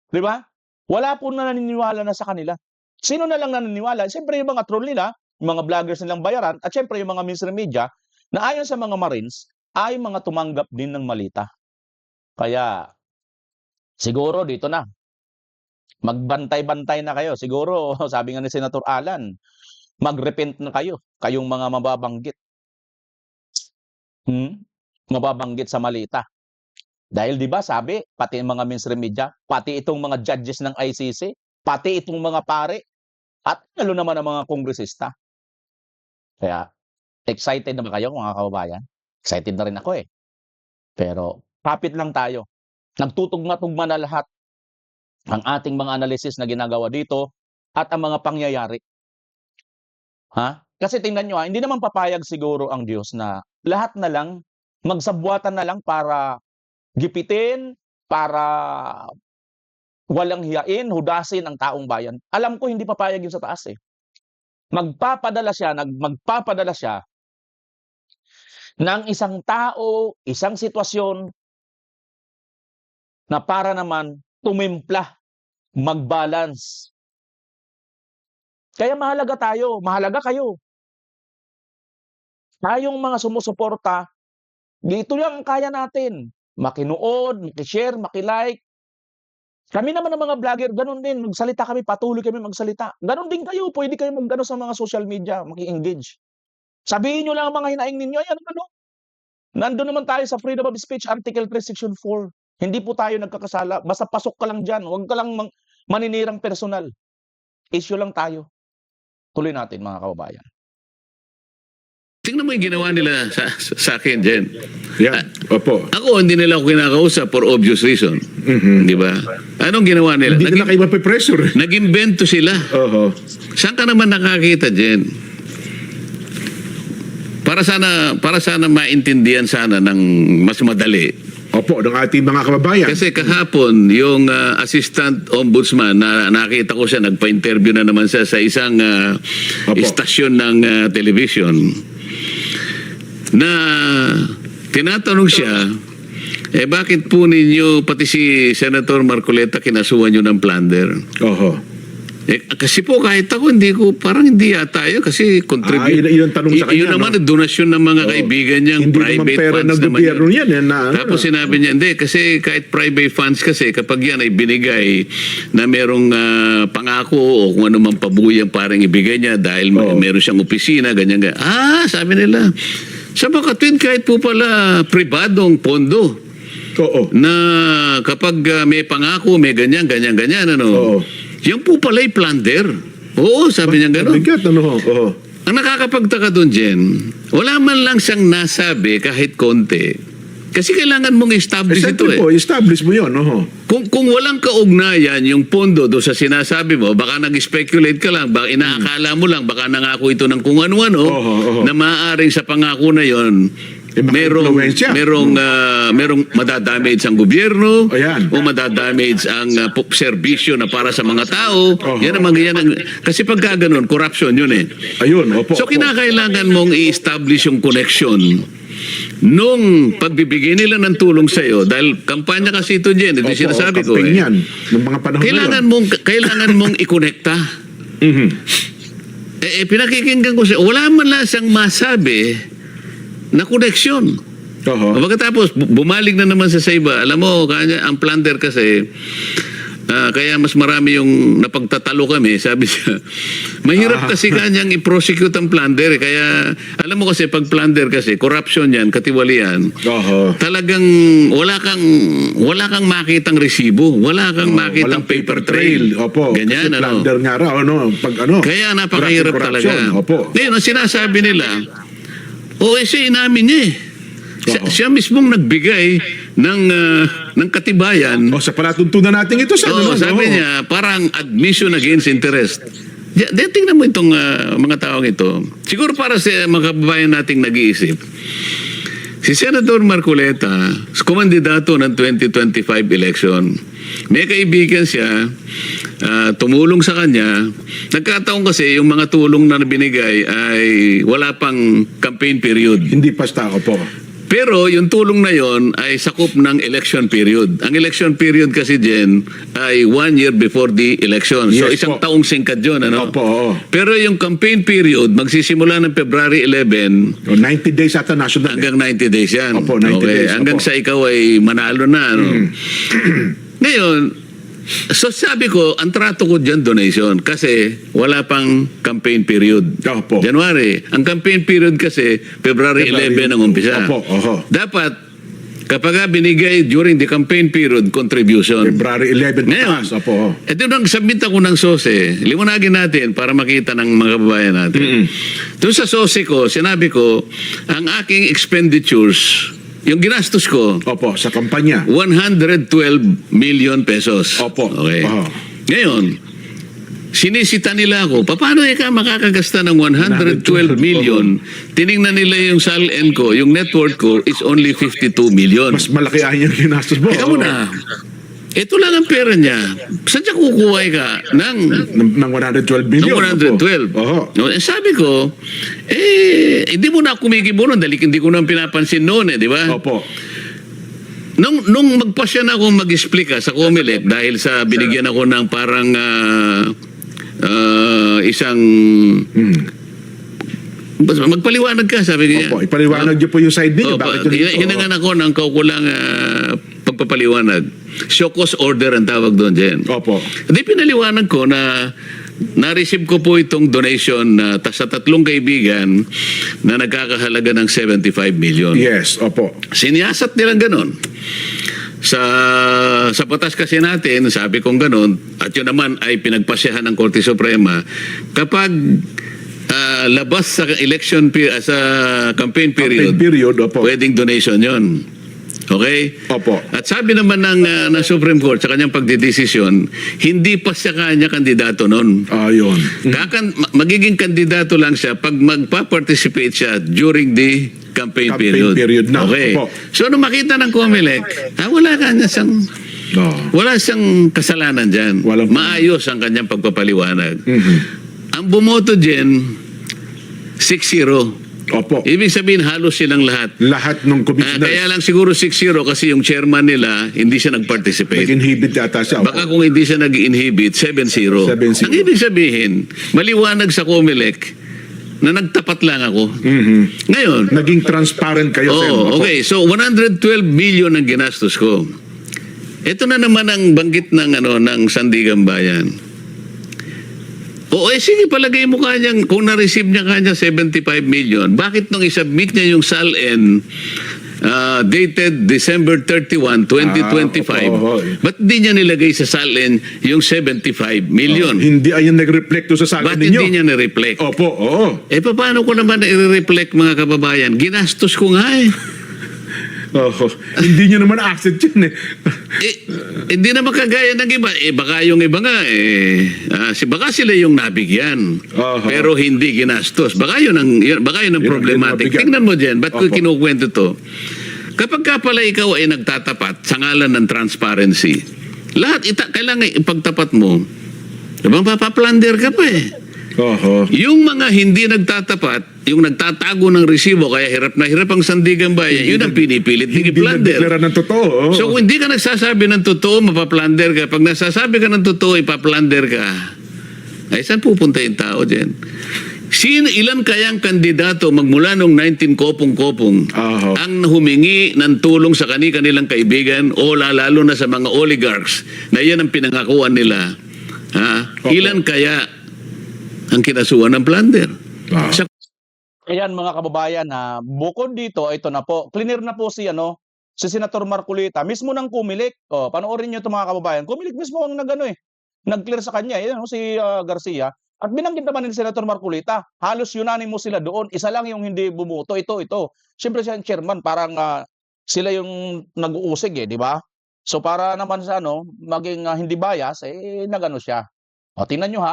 Di ba? Wala po na naniniwala na sa kanila. Sino na lang naniniwala? Siyempre yung mga troll nila, yung mga vloggers nilang bayaran, at siyempre yung mga mainstream media na ayon sa mga Marines ay mga tumanggap din ng malita. Kaya siguro dito na, magbantay-bantay na kayo. Siguro, sabi nga ni Senator Alan, mag-repent na kayo, kayong mga mababanggit. Mababanggit sa malita. Dahil 'di ba sabi, pati ang mga mainstream media, pati itong mga judges ng ICC, pati itong mga pare, at lalo naman ang mga kongresista. Kaya excited na ba kayo mga kababayan? Excited na rin ako eh. Pero kapit lang tayo. Nagtutugma-tugma na lahat ang ating mga analysis na ginagawa dito at ang mga pangyayari. Kasi tingnan nyo hindi naman papayag siguro ang Diyos na lahat na lang, magsabwatan na lang para gipitin, para walang hiyain, hudasin ang taong bayan. Alam ko hindi papayag yun sa taas eh. Magpapadala siya ng isang tao, isang sitwasyon na para naman tumimpla, mag-balance. Kaya mahalaga tayo, mahalaga kayo. Tayong mga sumusuporta, dito lang ang kaya natin. Makinood, makishare, makilike. Kami naman ng mga vlogger, ganun din. Magsalita kami, patuloy kami magsalita. Ganun din kayo, pwede kayo mag-ano sa mga social media, maki-engage. Sabihin nyo lang ang mga hinaing ninyo, ayan ano. Nandun naman tayo sa Freedom of Speech, Article 3, Section 4. Hindi po tayo nagkakasala. Basta pasok ka lang dyan. Huwag ka lang maninirang personal. Issue lang tayo. Tuloy natin mga kababayan. Tingnan mo yung ginawa nila sa akin, Jen. Yan. Opo. Ako, hindi nila ako kinakausap for obvious reason. Di ba? Anong ginawa nila? Hindi nila kayo mapipressure. Nag-invento sila. Oho. Saan ka naman nakakita, Jen? Para sana maintindihan sana ng mas madali. Opo, ng ating mga kababayan. Kasi kahapon, yung assistant ombudsman, na nakita ko siya, nagpa-interview na naman siya sa isang istasyon ng television, na tinatanong siya, bakit po ninyo, pati si Senator Marcoleta, kinasuhan nyo ng plunder? Oho. Kasi po kahit ako, parang hindi yata yun kasi contribute. Yun ang tanong sa kanya. Yun naman, donasyon ng mga kaibigan niyang Hindi private naman pera funds ng naman gobyerno yun. yan. Tapos sinabi niya, hindi, kasi kahit private funds kasi, kapag yan ay binigay na merong pangako o kung ano man pabuyang parang ibigay niya dahil meron siyang opisina, ganyan. Sabi nila, sa Makatwid kahit po pala pribadong pondo. Oo. Na kapag may pangako, may ganyan, ano. Oo. Yan po pala'y plunder. Oo, sabi niya gano'n. Bigat, ano? Oo. Ang nakakapagtaka doon, Jen, wala man lang siyang nasabi kahit konti. Kasi kailangan mong establish ito eh. Po, establish mo yun. Oho. Kung walang kaugnayan yung pondo doon sa sinasabi mo, baka nag-speculate ka lang, baka inaakala mo lang, baka nangako ito ng kung ano-ano, na maaaring sa pangako na yon merong madadamage ang gobyerno o madadamage ang serbisyo na para sa mga tao. Yan ang kasi pagka ganun, corruption yun eh. Ayun, opo. So kinakailangan mong i-establish yung connection nung pagbibigay nila ng tulong sa iyo dahil kampanya kasi ito Jen, ito sinasabi ko eh. Yan, ng mga panahon kailangan mong i-connecta. Pinakikinggan ko siya, wala man lang siyang masabi na koneksyon. Pagkatapos, bumalik na naman sa iba. Alam mo, ang plunder kasi, kaya mas marami yung napagtatalo kami, sabi siya, mahirap kasi kanyang i-prosecute ang plunder. Kaya, alam mo kasi, pag plunder kasi, corruption yan, katiwalian, talagang wala kang makitang resibo, wala kang makitang paper trail. Opo, ganyan, kasi plunder nga raw, kaya napakahirap talaga. Opo. Ngayon, ang sinasabi nila, siya inamin niya eh. Siya mismong nagbigay ng katibayan. Sa palatuntunan natin ito. Sabi niya, parang admission against interest. Tingnan mo itong mga taong ito. Siguro para sa mga kababayan nating nag-iisip. Si Senator Marcoleta, kumandidato ng 2025 election, may kaibigan siya, tumulong sa kanya. Nagkataon kasi yung mga tulong na binigay ay wala pang campaign period. Hindi pa po. Pero yung tulong na yon ay sakop ng election period. Ang election period kasi Jen ay 1 year before the election. So Yes isang po. taong singkat yun. Ano? Opo, oo. Pero yung campaign period magsisimula ng February 11 O, 90 days ata national. hanggang 90 days yan. Opo, 90 days, Hanggang opo. sa ikaw ay manalo na. Ano? Ngayon, so sabi ko, ang trato ko dyan donation kasi wala pang campaign period. Opo. January. Ang campaign period kasi February 11 ang umpisa. Opo, oho. Dapat, kapag binigay during the campaign period, contribution. February 11 Ngayon, pataas. Opo. ito nang submit ako ng SOSE, liwanagin natin para makita ng mga kababayan natin. Doon sa SOSE ko, sinabi ko, ang aking expenditures, yung ginastos ko, Opo, sa kampanya. 112 million pesos. Opo. Okay. Oho. Ngayon, sinisita nila ako, paano ka makakagasta ng 112 million? Tiningnan nila yung SALN ko, yung net worth ko is only 52 million. Mas malaki ang yung ginastos mo. Teka muna, ito lang ang pera niya. Saan siya kukuha ka ng Ng 112 million. ng 112? Oho. No, sabi ko, hindi mo na ako kumikibo nun dahil hindi ko na pinapansin noon di ba? Opo. Nung magpasya na ako mag-explica sa COMELEC dahil sa binigyan ako ng parang isang magpaliwanag ka, sabi niya. Opo, ipaliwanag niyo po yung side ninyo. Opo, Bakit yun dito? hinangan ako ng kaukulang pagpapaliwanag. Show cause order ang tawag doon, Jen. Opo. Hindi pinaliwanag ko na na-receive ko po itong donation sa 3 kaibigan na nagkakahalaga ng 75 million. Yes, opo. Siniyasat nilang ganon. Sa batas kasi natin, sabi kong ganon, at yun naman ay pinagpasyahan ng Korte Suprema, kapag labas sa sa campaign period, Opo. pwedeng donation yon. Okay? Opo. At sabi naman ng Supreme Court sa kanyang pagdidesisyon, hindi pa siya kanya kandidato noon. Ayun. Magiging kandidato lang siya pag magpa-participate siya during the campaign period. na. Okay. Opo. So nung makita ng COMELEC, wala kanya siyang No. wala siyang kasalanan dyan. Walang- Maayos ang kanyang pagpapaliwanag. Mhm. Ang bumoto dyan, 6-0. Opo. Ibig sabihin, halos silang lahat. Lahat ng commissioners. Kaya lang siguro 6-0 kasi yung chairman nila, hindi siya nag-participate. Nag-inhibit yata siya. Baka kung hindi siya nag-inhibit, 7-0. 7-0. Ang ibig sabihin, maliwanag sa COMELEC na nagtapat lang ako. Mhm. Ngayon, Naging transparent kayo, Sen. Opo. okay. So 112 million ang ginastos ko. Ito na naman ang banggit ng ng Sandigan Bayan. Sige, palagay mo kanyang, kung na-receive niya kanya 75 million, bakit nung isubmit niya yung SALN dated December 31, 2025, opo. ba't di niya nilagay sa SALN yung 75 million? Hindi ayun nag-reflect doon sa sakin Ba't ninyo. hindi niya na-reflect? Opo, oo. Paano ko naman i-reflect mga kababayan? Ginastos ko nga Oho. Hindi nyo naman asset yun eh. Hindi naman kagaya ng iba. Baka yung iba nga, baka sila yung nabigyan. Aha. Pero hindi ginastos. Baka yun ang Yun problematic. ang nabigyan. Tingnan mo dyan, ba't ko Opo. kinukwento to? Kapag ka pala ikaw ay nagtatapat sa ngalan ng transparency, lahat kailangan ipagtapat mo. Diba, papaplander ka pa Oho. Yung mga hindi nagtatapat, yung nagtatago ng resibo, kaya hirap na hirap ang Sandigan Bayan, yun ang pinipilit Hindi i-plunder. nagdeklara ng totoo. So kung hindi ka nagsasabi ng totoo, mapaplander ka. Pag nagsasabi ka ng totoo, ipaplander ka. Ay, saan pupunta yung tao dyan? Ilan kayang kandidato magmula nung 19 kopong-kopong Aha. ang humingi ng tulong sa kanilang kaibigan o lalo na sa mga oligarchs na yan ang pinangakuan nila? Opo. Ilan kaya ang kinasuhan ng plunder? Ah. Sa Ayan mga kababayan, bukod dito, ito na po, clear na po si Senator Marcolita, mismo ng COMELEC. Panoorin niyo 'to mga kababayan. COMELEC mismo ang nag-clear sa kanya, si Garcia. At binanggit naman ni Senator Marcolita, halos unanimous sila doon. Isa lang yung hindi bumuto, ito. Siyempre siya ang chairman, parang sila yung nag-uusig di ba? So para naman sa maging hindi bias, nagano siya. Tingnan niyo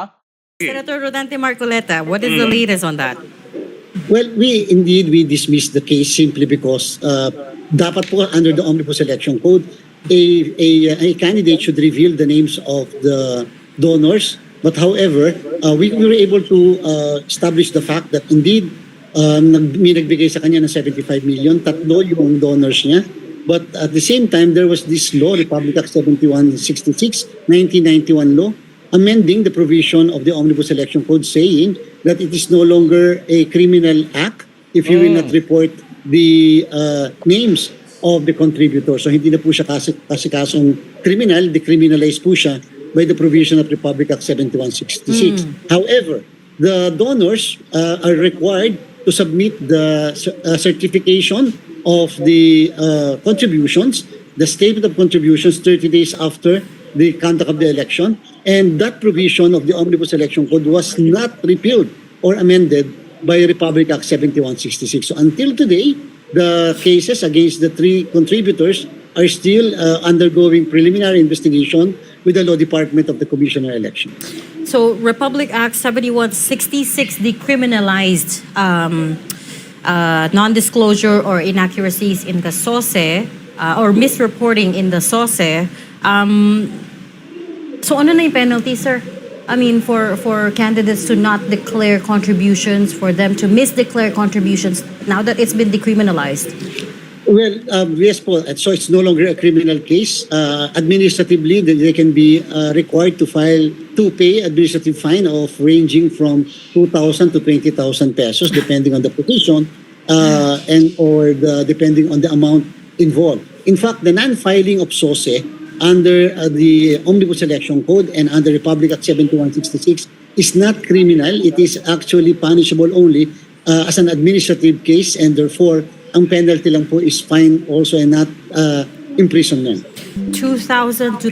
Senator Rodante Marcoleta, what is the latest on that? Well, we dismissed the case simply because dapat po under the Omnibus Election Code, a candidate should reveal the names of the donors. But however, we were able to establish the fact that indeed may nagbigay sa kanya ng 75 million, 3 yung donors niya. But at the same time, there was this law, Republic Act 7166, 1991 law, amending the provision of the Omnibus Election Code saying that it is no longer a criminal act if you will not report the names of the contributors. So hindi na po siya kasong criminal, decriminalized po siya by the provision of Republic Act 7166. However, the donors are required to submit the certification of the contributions, the statement of contributions 30 days after the conduct of the election, and that provision of the Omnibus Election Code was not repealed or amended by Republic Act 7166. So until today, the cases against the 3 contributors are still undergoing preliminary investigation with the Law Department of the Commission on Election. So Republic Act 7166 decriminalized non-disclosure or inaccuracies in the SOSE or misreporting in the SOSE. So ano na yung penalty, sir? I mean, for candidates to not declare contributions, for them to misdeclare contributions, now that it's been decriminalized? Well, yes po. So it's no longer a criminal case. Administratively, they can be required to pay administrative fine of ranging from 2,000 to 20,000 pesos, depending on the petition depending on the amount involved. In fact, the non-filing of SOSE under the Omnibus Election Code and under Republic Act 7166 is not criminal. It is actually punishable only as an administrative case, and therefore, ang penalty lang po is fine also and not imprisonment. 2,000 to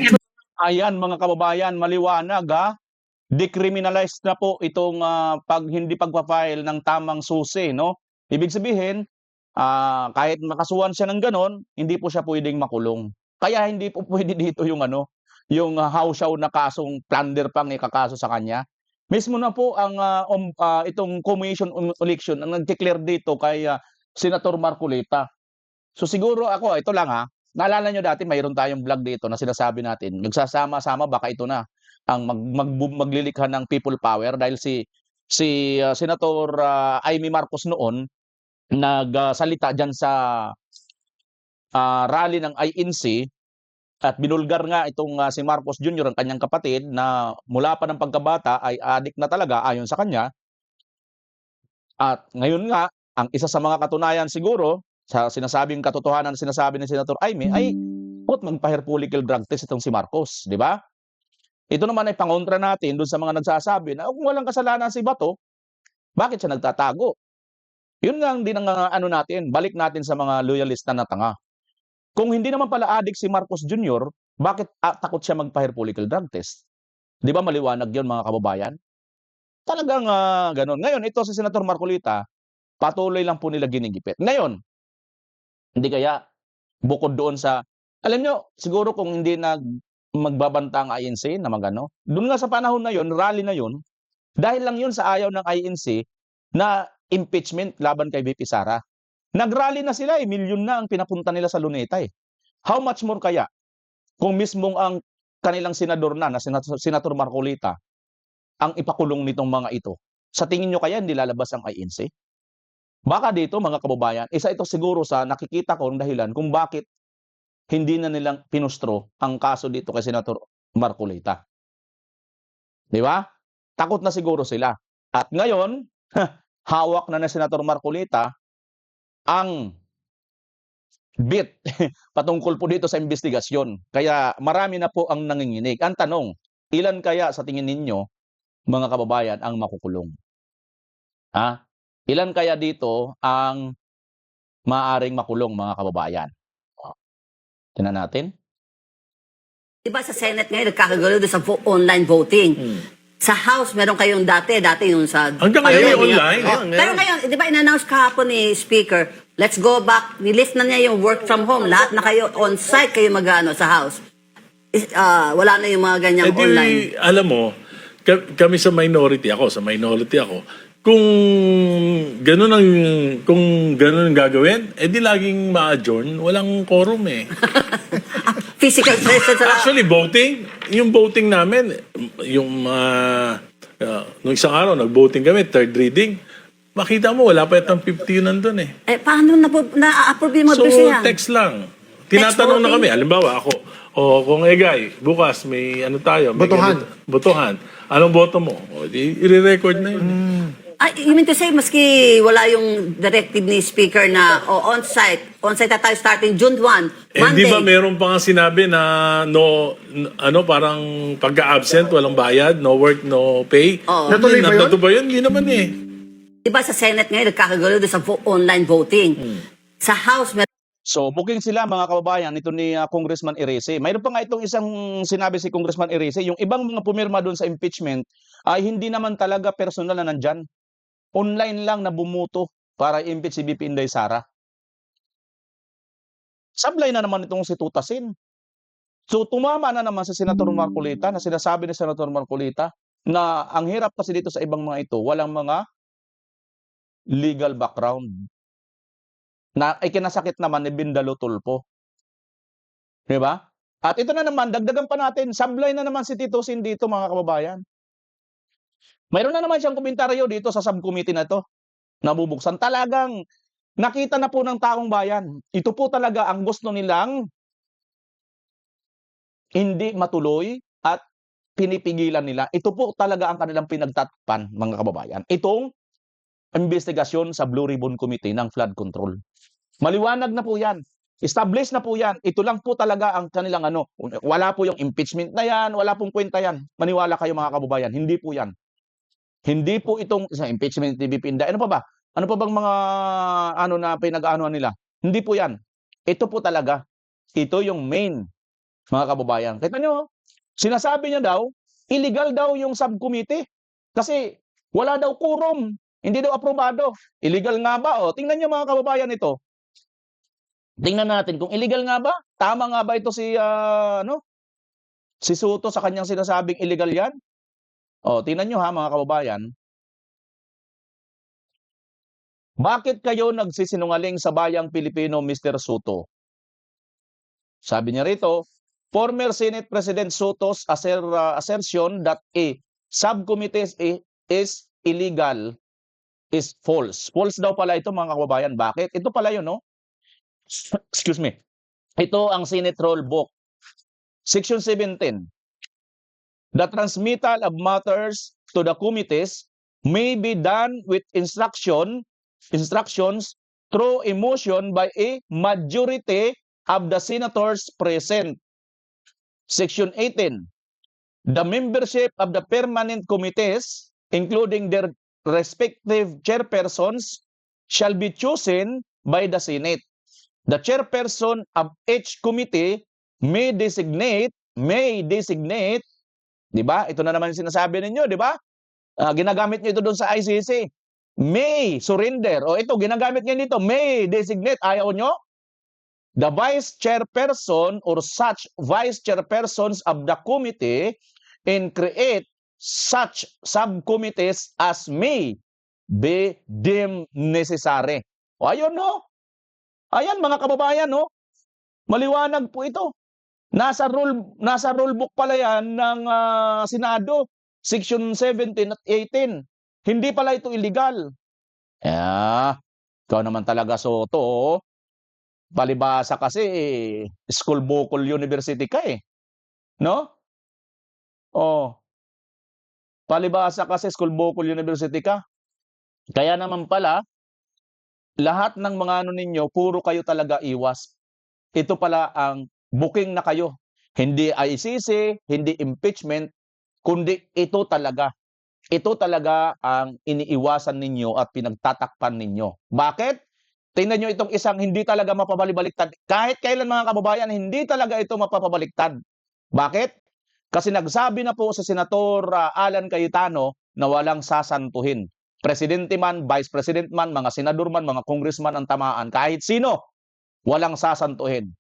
Ayan mga kababayan, maliwanag ha. Decriminalized na po itong hindi pagpa-file ng tamang susi, no? Ibig sabihin, kahit makasuhan siya ng ganon, hindi po siya pwedeng makulong. Kaya hindi po pwede dito yung yung hawsyaw na kasong plunder pang ikakaso sa kanya. Mismo na po ang itong Commission on Election ang nag-declare dito kay Senator Marcoleta. So siguro ako, ito lang ha, naalala nyo dati mayroon tayong vlog dito na sinasabi natin, nagsasama-sama baka ito na ang maglilikha ng people power dahil si Senator Amy Marcos noon nagsalita diyan sa rally ng INC at binulgar nga itong si Marcos Jr. ang kanyang kapatid na mula pa ng pagkabata ay adik na talaga ayon sa kanya. At ngayon nga, ang isa sa mga katunayan siguro sa sinasabing katotohanan na sinasabi ni Senator Amy ay magpa-political drug test itong si Marcos, di ba? Ito naman ay pangontra natin doon sa mga nagsasabi na kung walang kasalanan si Bato, bakit siya nagtatago? Yun nga din ang natin, balik natin sa mga loyalista na tanga. Kung hindi naman pala adik si Marcos Jr., bakit takot siya magpa-political drug test? Di ba maliwanag yun mga kababayan? Talagang ganon. Ngayon, ito si Senator Marcoleta, patuloy lang po nila ginigipit. Ngayon, hindi kaya bukod doon sa, alam nyo, siguro kung hindi magbabanta ang INC na magano, doon nga sa panahon na yon, rally na yon, dahil lang yun sa ayaw ng INC na impeachment laban kay VP Sara. Nag-rally na sila milyon na ang pinapunta nila sa Luneta How much more kaya kung mismong ang kanilang senador na Senator Marcoleta ang ipakulong nitong mga ito? Sa tingin nyo kaya hindi lalabas ang INC? Baka dito mga kababayan, isa ito siguro sa nakikita kong dahilan kung bakit hindi na nilang pinustro ang kaso dito kay Senator Marcoleta. Di ba? Takot na siguro sila. At ngayon, hawak na Senator Marcoleta ang bit patungkol po dito sa investigasyon. Kaya marami na po ang nanginginig. Ang tanong, ilan kaya sa tingin ninyo, mga kababayan, ang makukulong? Ilan kaya dito ang maaaring makulong, mga kababayan? Tingnan natin. Diba sa Senate ngayon, nagkakagulo doon sa online voting. Sa House, meron kayong dati yung sa... Hanggang ngayon, online. Pero ngayon, di ba in-announce kahapon ni Speaker, let's go back, nilist na niya yung work from home. Lahat na kayo, on-site kayo mag-ano sa House. Wala na yung mga ganyang online. Alam mo, kami sa minority ako, kung ganun ang gagawin, di laging ma-adjourn, walang quorum Physical presence. Actually, yung voting namin, nung isang araw, nag-voting kami, third reading, makita mo, wala pa itong 50 yun nandun eh. Eh, paano na-approve yung mga So, bills niya? text lang. Tinatanong na voting. kami, halimbawa ako, kung Egay, bukas may ano tayo, may Botohan. botohan. Anong boto mo? O, i-record na yun. You mean to say, maski wala yung directive ni Speaker na on-site na tayo starting June 1, Eh, Monday. di ba meron pa nga sinabi na parang pagka-absent, walang bayad, no work, no pay? Oo. Natuloy ba yun? Natuloy ba yun? Hindi naman eh. Di ba sa Senate ngayon, nagkakagulo doon sa online voting. Sa House, So, booking sila mga kababayan, ito ni Congressman Erese. Mayroon pa nga itong isang sinabi si Congressman Erese, yung ibang mga pumirma doon sa impeachment ay hindi naman talaga personal na nandyan. Online lang na bumuto para impeach si BP Inday Sara. Sablay na naman itong si Tutasin. So, tumama na naman sa Senator Marcolita na sinasabi ni Senator Marcolita na ang hirap kasi dito sa ibang mga ito, walang mga legal background. Na ikinasakit naman ni Bindalo Tulfo. Di ba? At ito na naman, dagdagan pa natin, sablay na naman si Tito Sin dito mga kababayan. Mayroon na naman siyang komentaryo dito sa subcommittee na to, nabubuksan. Talagang nakita na po ng taong bayan. Ito po talaga ang gusto nilang hindi matuloy at pinipigilan nila. Ito po talaga ang kanilang pinagtatpan mga kababayan. Itong investigasyon sa Blue Ribbon Committee ng flood control. Maliwanag na po yan. Established na po yan. Ito lang po talaga ang kanilang ano. Wala po yung impeachment na yan. Wala pong kwenta yan. Maniwala kayo mga kababayan. Hindi po yan. Hindi po itong sa impeachment ni BP Inday. Ano pa ba? Ano pa bang mga ano na pinag-aanuhan nila? Hindi po yan. Ito po talaga. Ito yung main mga kababayan. Kita nyo, sinasabi niya daw, illegal daw yung subcommittee. Kasi wala daw quorum. Hindi daw aprobado. Illegal nga ba? O, tingnan niyo mga kababayan ito. Tingnan natin kung illegal nga ba? Tama nga ba ito si si Soto sa kanyang sinasabing illegal yan? O, tingnan niyo ha mga kababayan. Bakit kayo nagsisinungaling sa bayang Pilipino, Mr. Soto? Sabi niya rito, former Senate President Soto's assertion that a subcommittee is illegal is false. False daw pala ito mga kababayan. Bakit? Ito pala yun, no? Excuse me. Ito ang Senate Roll Book. Section 17. The transmittal of matters to the committees may be done with instructions through a motion by a majority of the senators present. Section 18. The membership of the permanent committees, including their respective chairpersons, shall be chosen by the Senate. The chairperson of each committee may designate, di ba? Ito na naman yung sinasabi ninyo, di ba? Ginagamit nyo ito doon sa ICC. May surrender. O ito, ginagamit nyo dito. May designate. Ayaw nyo? The vice chairperson or such vice chairpersons of the committee and create such subcommittees as may be deemed necessary. O ayun, no? Ayan mga kababayan, no? Maliwanag po ito. Nasa rule book pala yan ng Senado, section 17 at 18. Hindi pala ito illegal. Ikaw naman talaga, Soto. Oh. Palibasa kasi school vocal university ka eh. No? Oh. Palibasa kasi school vocal university ka. Kaya naman pala lahat ng mga ano ninyo, puro kayo talaga iwas. Ito pala ang booking na kayo. Hindi ICC, hindi impeachment, kundi ito talaga. Ito talaga ang iniiwasan ninyo at pinagtatakpan ninyo. Bakit? Tingnan nyo itong isang hindi talaga mapapabaliktad. Kahit kailan mga kababayan, hindi talaga ito mapapabaliktad. Bakit? Kasi nagsabi na po sa Senator Alan Cayetano na walang sasantuhin. Presidente man, Vice President man, mga senador man, mga congressman ang tamaan. Kahit sino, walang sasantuhin.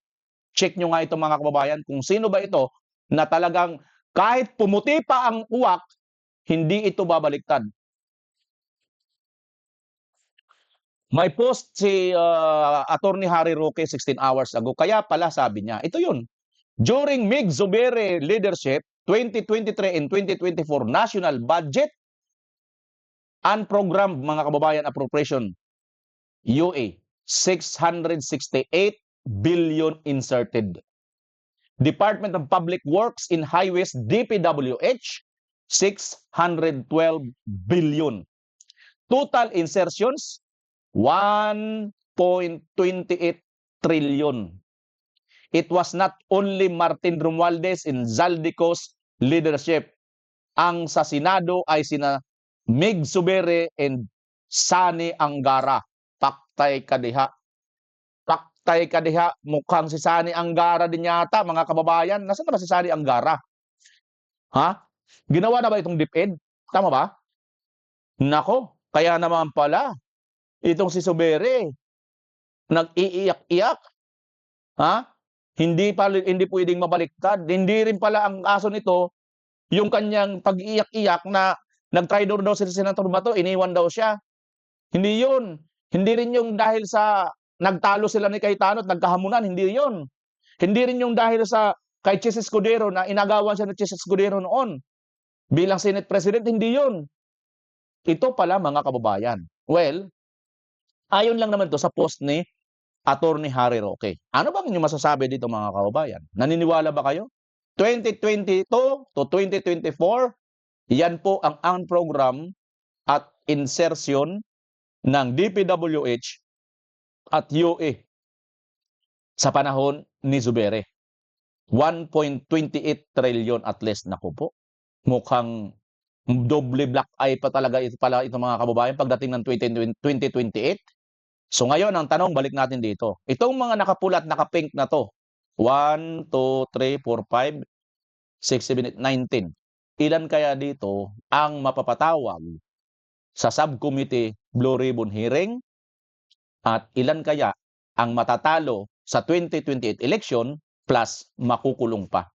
Check nyo nga ito mga kababayan kung sino ba ito na talagang kahit pumuti pa ang uwak, hindi ito babaliktad. May post si Attorney Harry Roque 16 hours ago. Kaya pala sabi niya, ito yun. During Mig Zubere leadership, 2023 and 2024 national budget, unprogrammed mga kababayan appropriation, UA, 668 billion inserted. Department of Public Works in Highways, DPWH, 612 billion. Total insertions, 1.28 trillion. It was not only Martin Romualdez and Zaldico's leadership. Ang sa Senado ay sina Mig Zubere and Sani Angara. Paktay kadiha. Paktay kadiha. Mukhang si Sani Angara din yata, mga kababayan. Nasaan na ba si Sani Angara? Ha? Ginawa na ba itong DepEd? Tama ba? Nako, kaya naman pala, itong si Zubere, nag-iiyak-iyak. Ha? Hindi pwedeng mabaliktad. Hindi rin pala ang aso nito, yung kanyang pag-iyak-iyak na nag-traitor daw si Senator Bato, iniwan daw siya. Hindi yun. Hindi rin yung dahil sa nagtalo sila ni Cayetano at nagkahamunan. Hindi yun. Hindi rin yung dahil sa kay Chis Escudero na inagawan siya ni Chis Escudero noon. Bilang Senate President, hindi yun. Ito pala mga kababayan. Well, ayon lang naman to sa post ni Attorney Harry Roque. Ano bang inyong masasabi dito mga kababayan? Naniniwala ba kayo? 2022 to 2024, yan po ang program at insertion ng DPWH at UA sa panahon ni Zubere. 1.28 trillion at least. Naku po. Mukhang doble black eye pa talaga ito mga kababayan pagdating ng 2028. So ngayon, ang tanong, balik natin dito. Itong mga nakapulat, nakapink na to, 1, 2, 3, 4, 5, 6, 7, 8, 19. Ilan kaya dito ang mapapatawag sa subcommittee Blue Ribbon hearing? At ilan kaya ang matatalo sa 2028 election plus makukulong pa?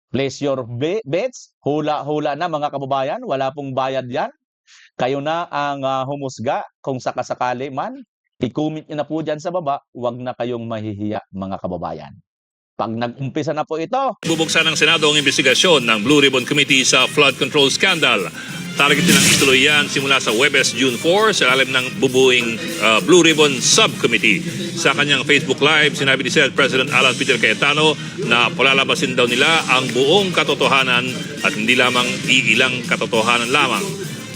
Place your bets. Hula-hula na mga kababayan. Wala pong bayad yan. Kayo na ang humusga kung sakasakali man. I-comment nyo na po dyan sa baba. Huwag na kayong mahihiya mga kababayan. Pag nag-umpisa na po ito, bubuksan ng Senado ang investigasyon ng Blue Ribbon Committee sa flood control scandal. Target nilang ituloy yan simula sa Huwebes, June 4 sa ilalim ng bubuing Blue Ribbon Subcommittee. Sa kanyang Facebook Live, sinabi ni Senate President Alan Peter Cayetano na palalabasin daw nila ang buong katotohanan at hindi lamang iilang katotohanan lamang.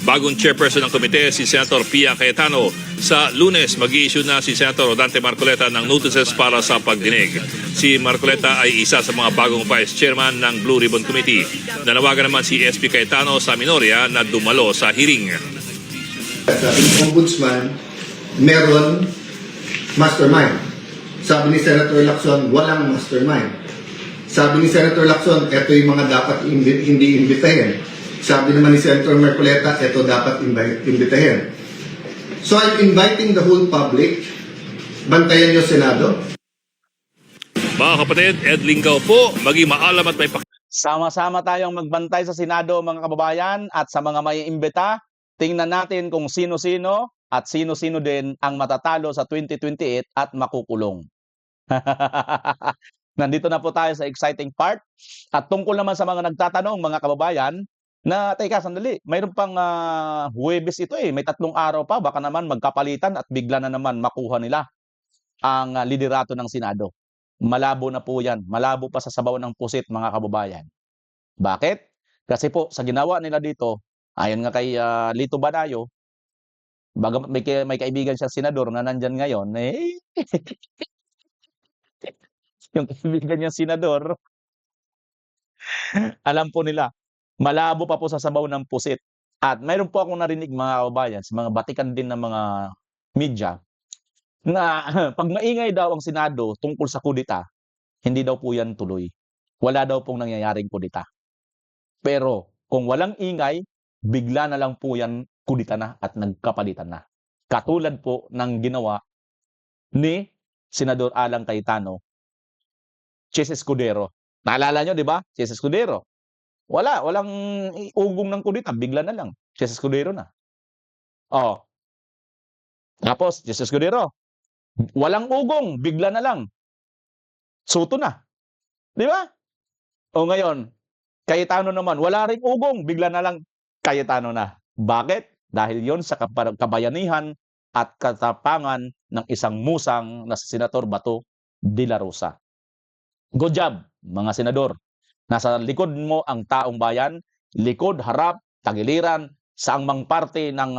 Bagong chairperson ng komite, si Senator Pia Cayetano. Sa Lunes, mag-i-issue na si Senator Rodante Marcoleta ng notices para sa pagdinig. Si Marcoleta ay isa sa mga bagong vice chairman ng Blue Ribbon Committee. Nanawagan naman si SP Cayetano sa Minoria na dumalo sa hearing. Sabi ng ombudsman, meron mastermind. Sabi ni Senator Lacson, walang mastermind. Sabi ni Senator Lacson, ito yung mga dapat hindi imbitahin. Sabi naman ni Senator Marcoleta, ito dapat imbitahin. So I'm inviting the whole public, bantayan niyo Senado. Mga kapatid, Ed Lingaw po, maging maalam at may sama-sama tayong magbantay sa Senado mga kababayan at sa mga may imbita. Tingnan natin kung sino-sino at sino-sino din ang matatalo sa 2028 at makukulong. Nandito na po tayo sa exciting part. At tungkol naman sa mga nagtatanong mga kababayan, na teka sandali, mayroon pang Huwebes ito eh, may 3 araw pa, baka naman magkapalitan at bigla na naman makuha nila ang liderato ng Senado. Malabo na po yan, malabo pa sa sabaw ng pusit mga kababayan. Bakit? Kasi po sa ginawa nila dito, ayon nga kay Lito Banayo, baga may kaibigan siya senador na nandyan ngayon, eh, yung kaibigan niya senador, alam po nila, malabo pa po sa sabaw ng pusit. At mayroon po akong narinig mga kababayan, sa mga batikan din ng mga media, na pag maingay daw ang Senado tungkol sa kudita, hindi daw po yan tuloy. Wala daw pong nangyayaring kudita. Pero kung walang ingay, bigla na lang po yan kudita na at nagkapalitan na. Katulad po ng ginawa ni Senador Alan Cayetano, Chis Escudero. Naalala nyo, di ba? Chis Escudero. Walang ugong ng kudita, bigla na lang. Chis Escudero na. Oh. Tapos, Chis Escudero. Walang ugong, bigla na lang. Soto na. Di ba? O ngayon, Cayetano naman, wala ring ugong, bigla na lang Cayetano na. Bakit? Dahil yon sa kabayanihan at katapangan ng isang musang na si Senator Bato de la Rosa. Good job, mga senador. Nasa likod mo ang taong bayan, likod, harap, tagiliran, sa angmang parte ng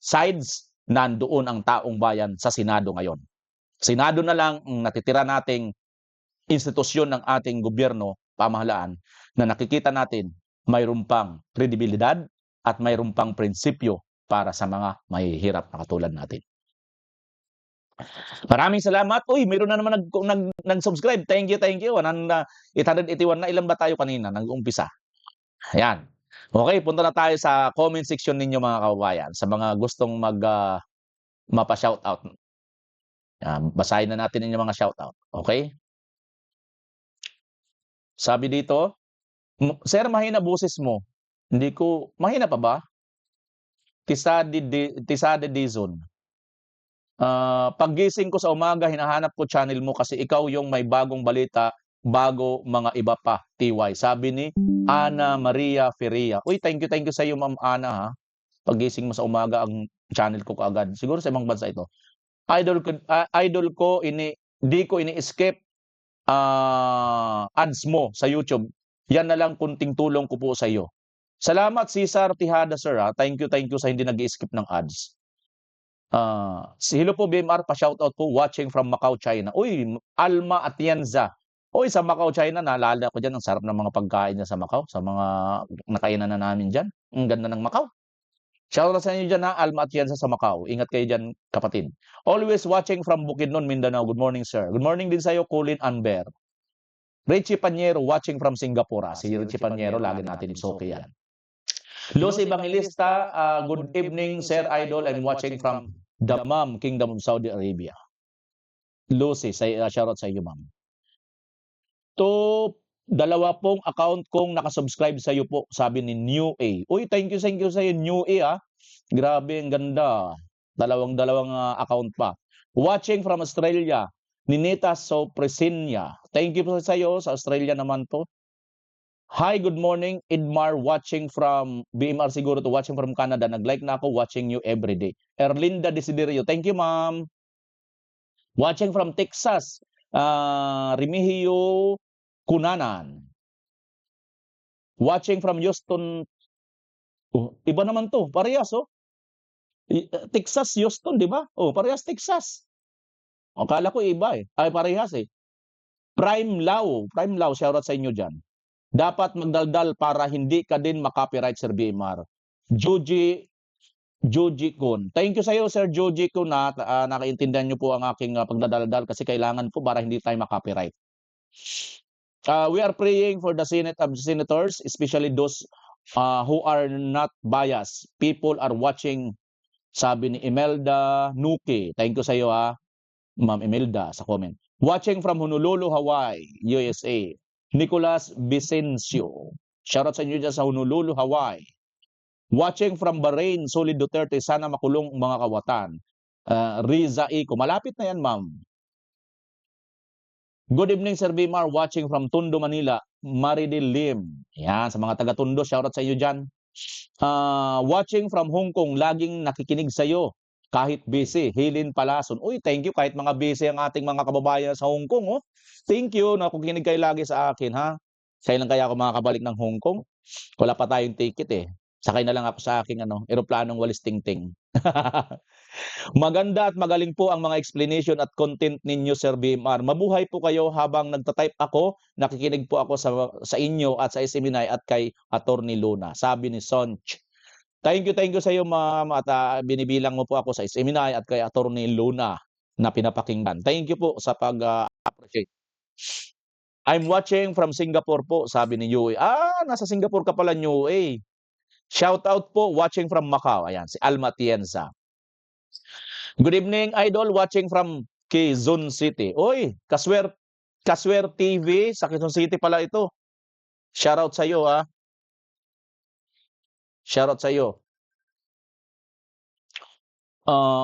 sides, nandoon ang taong bayan sa Senado ngayon. Senado na lang ang natitira nating institusyon ng ating gobyerno, pamahalaan, na nakikita natin mayroon pang kredibilidad at mayroon pang prinsipyo para sa mga mahihirap na katulad natin. Maraming salamat. Uy, mayroon na naman nag-subscribe. Thank you, thank you. 881 na. Ilan ba tayo kanina? Nag-umpisa. Ayan. Okay, punta na tayo sa comment section ninyo mga kababayan. Sa mga gustong mapa-shoutout. Basahin na natin yung mga shoutout. Okay? Sabi dito, Sir, mahina boses mo. Hindi ko, mahina pa ba? Tisade Dizon. Paggising ko sa umaga, hinahanap ko channel mo kasi ikaw yung may bagong balita, bago mga iba pa, TY. Sabi ni Ana Maria Feria. Uy, thank you sa iyo, Ma'am Ana, ha. Paggising mo sa umaga, ang channel ko kaagad. Siguro sa ibang bansa ito. Idol ko, di ko ini-skip ads mo sa YouTube. Yan na lang kunting tulong ko po sa iyo. Salamat, Cesar Tijada, sir. Ha? Thank you sa hindi nag-skip ng ads. Hello po, BMR, pa-shoutout po, watching from Macau, China. Uy, Alma Atienza. Uy, sa Macau, China, naalala ko dyan, ang sarap ng mga pagkain niya sa Macau, sa mga nakainan na namin dyan. Ang ganda ng Macau. Shoutout sa inyo dyan, ha, Alma Atienza sa Macau. Ingat kayo dyan, kapatid. Always watching from Bukidnon, Mindanao. Good morning, sir. Good morning din sa iyo, Colin Anber. Richie Panyero, watching from Singapore. Si Richie Panyero, lagi natin isoke yan. Lucy Evangelista, good evening, Sir Idol. I'm watching from Dammam, Kingdom of Saudi Arabia. Lucy, shoutout sa iyo, ma'am. Dalawa pong account kong nakasubscribe sa iyo po, sabi ni New A. Uy, thank you sa iyo, New A, ha. Grabe, ang ganda. Dalawang account pa. Watching from Australia, Ninita Sopresinia. Thank you po sa iyo, sa Australia naman to. Hi, good morning, Idmar, watching from BMR siguro to, watching from Canada. Nag-like na ako, watching you every day. Erlinda Desiderio, thank you, ma'am. Watching from Texas, Remigio Kunanan. Watching from Houston, iba naman to, parehas, oh. Texas, Houston, di ba? Oh, parehas Texas. Akala ko iba eh. Ay, parehas eh. Prime Lau, shoutout sa inyo dyan. Dapat magdaldal para hindi ka din makopyright, Sir BMR. Joji Kun. Thank you sa iyo, Sir Joji Kun, na nakaintindihan niyo po ang aking pagdadaldal kasi kailangan po para hindi tayo makopyright. We are praying for the senators, especially those who are not biased. People are watching, sabi ni Imelda Nuke. Thank you sa iyo, ha, Ma'am Imelda, sa comment. Watching from Honolulu, Hawaii, USA. Nicolas Vicencio. Shoutout sa inyo dyan sa Honolulu, Hawaii. Watching from Bahrain, Solid Duterte, sana makulong mga kawatan. Riza Iko. Malapit na yan, ma'am. Good evening, Sir Bimar. Watching from Tondo, Manila. Maridil Lim. Yan, sa mga taga-Tondo, shoutout sa iyo dyan. Watching from Hong Kong, laging nakikinig sa iyo. Kahit busy, Helen Palason. Uy, thank you. Kahit mga busy ang ating mga kababayan sa Hong Kong, oh. Thank you. Nakukinig kayo lagi sa akin, ha. Kailan kaya ako makakabalik ng Hong Kong? Wala pa tayong ticket, eh. Sakay na lang ako sa aking eroplanong walis tingting. Maganda at magaling po ang mga explanation at content ninyo, Sir BMR. Mabuhay po kayo habang nagtatype ako. Nakikinig po ako sa inyo at sa SMNI at kay Attorney Luna. Sabi ni Sonch. Thank you sa iyo, ma'am, at binibilang mo po ako sa SMNI at kay Attorney Luna na pinapakinggan. Thank you po sa pag-appreciate. I'm watching from Singapore po, sabi ni Yui. Nasa Singapore ka pala, Yui. Shout out po, watching from Macau. Ayan, si Alma Tienza. Good evening, Idol, watching from Quezon City. Oy, Kaswer TV, sa Quezon City pala ito. Shout out sa iyo, ha. Shoutout sa iyo.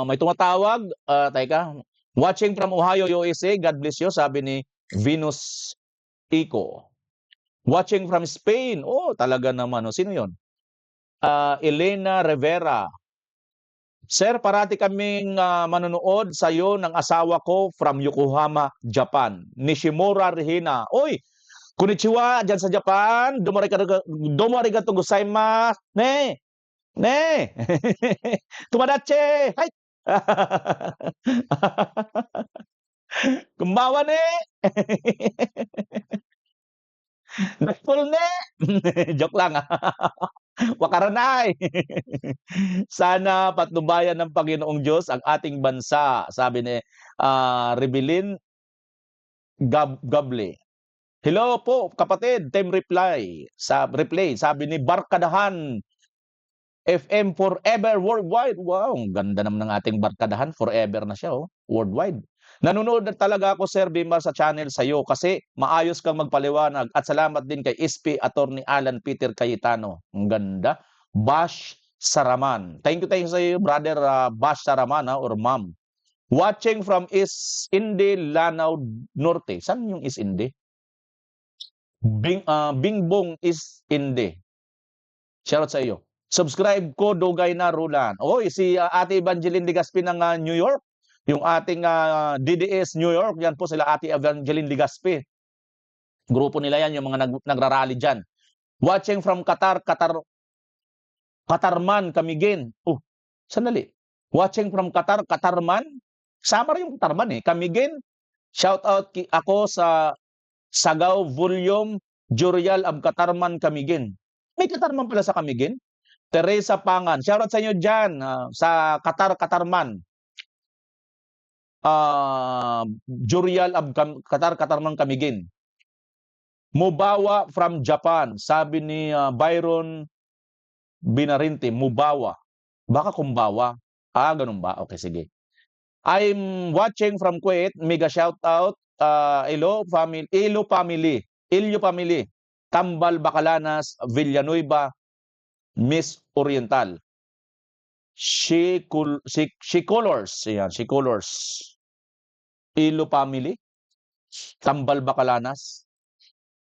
May tumatawag. Teka. Watching from Ohio, USA. God bless you. Sabi ni Venus Iko. Watching from Spain. Oh, talaga naman. Oh. Sino yon? Elena Rivera. Sir, parati kaming manonood sa iyo ng asawa ko from Yokohama, Japan. Nishimura Rihina. Oy, konnichiwa dyan sa Japan. Domo arigatou gozaimasu. Ne. Ne. Tumadache. Hai. Kumbawa ne. Nakpul ne. Joke lang. Wakaranay. Sana patnubayan ng Panginoong Diyos ang ating bansa, sabi ni Rebelin Gable. Hello po kapatid, team replay. Sabi ni Barkadahan FM forever worldwide. Wow, ang ganda naman ng ating Barkadahan, forever na siya worldwide. Nanonood na talaga ako, Sir Bimar, sa channel sa iyo kasi maayos kang magpaliwanag at salamat din kay SP Attorney Alan Peter Cayetano. Ang ganda. Bash Saraman. Thank you sa iyo, brother Bash Saraman or ma'am. Watching from East Inde, Lanao Norte. Saan yung East Inde? Bingbong East Inde. Shoutout sa iyo. Subscribe ko, Dugay na Rulan. Oy, si Ate Evangeline Ligaspi ng New York. Yung ating DDS New York, yan po sila Ate Evangeline Ligaspi. Grupo nila yan, yung mga nagrarally dyan. Watching from Qatar, Qatarman, Camiguin. Oh, sandali. Watching from Qatar, Qatarman. Sama rin yung Qatarman Camiguin. Shout out ako sa Sagaw Volume Jurial of Qatarman, Camiguin. May Qatarman pala sa Camiguin. Teresa Pangan. Shout out sa inyo dyan sa Qatarman. Jurial of Qatarman, Camiguin. Mubawa from Japan. Sabi ni Byron Binarinti, Mubawa. Baka Kumbawa. Ganun ba? Okay, sige. I'm watching from Kuwait. Mega shout out. Ilo family. Tambal, Bacalanas, Villanueva, Miss Oriental. She Colors. Yan, She Colors. Ilo family. Tambal, Bacalanas.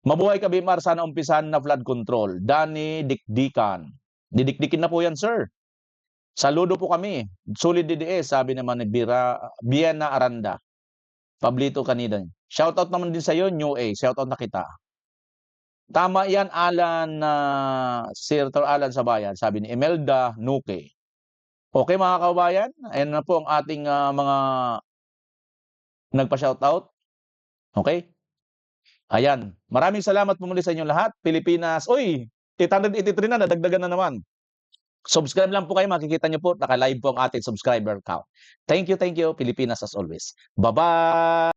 Mabuhay ka, Bimar. Sana umpisan na flood control. Danny Dikdikan. Didikdikin na po yan, sir. Saludo po kami. Solid DDS, sabi naman ni Biana Aranda. Pablito kanina. Shoutout naman din sa iyo, New A. Shoutout na kita. Tama yan, Alan, Sir Alan Sabayan. Sabi ni Imelda Nuke. Okay, mga kabayan. Ayan na po ang ating mga nagpa-shoutout. Okay? Ayan. Maraming salamat po muli sa inyo lahat. Pilipinas. Uy, 883 na. Nadagdagan na naman. Subscribe lang po kayo. Makikita nyo po. Naka-live po ang ating subscriber count. Thank you. Pilipinas as always. Bye-bye.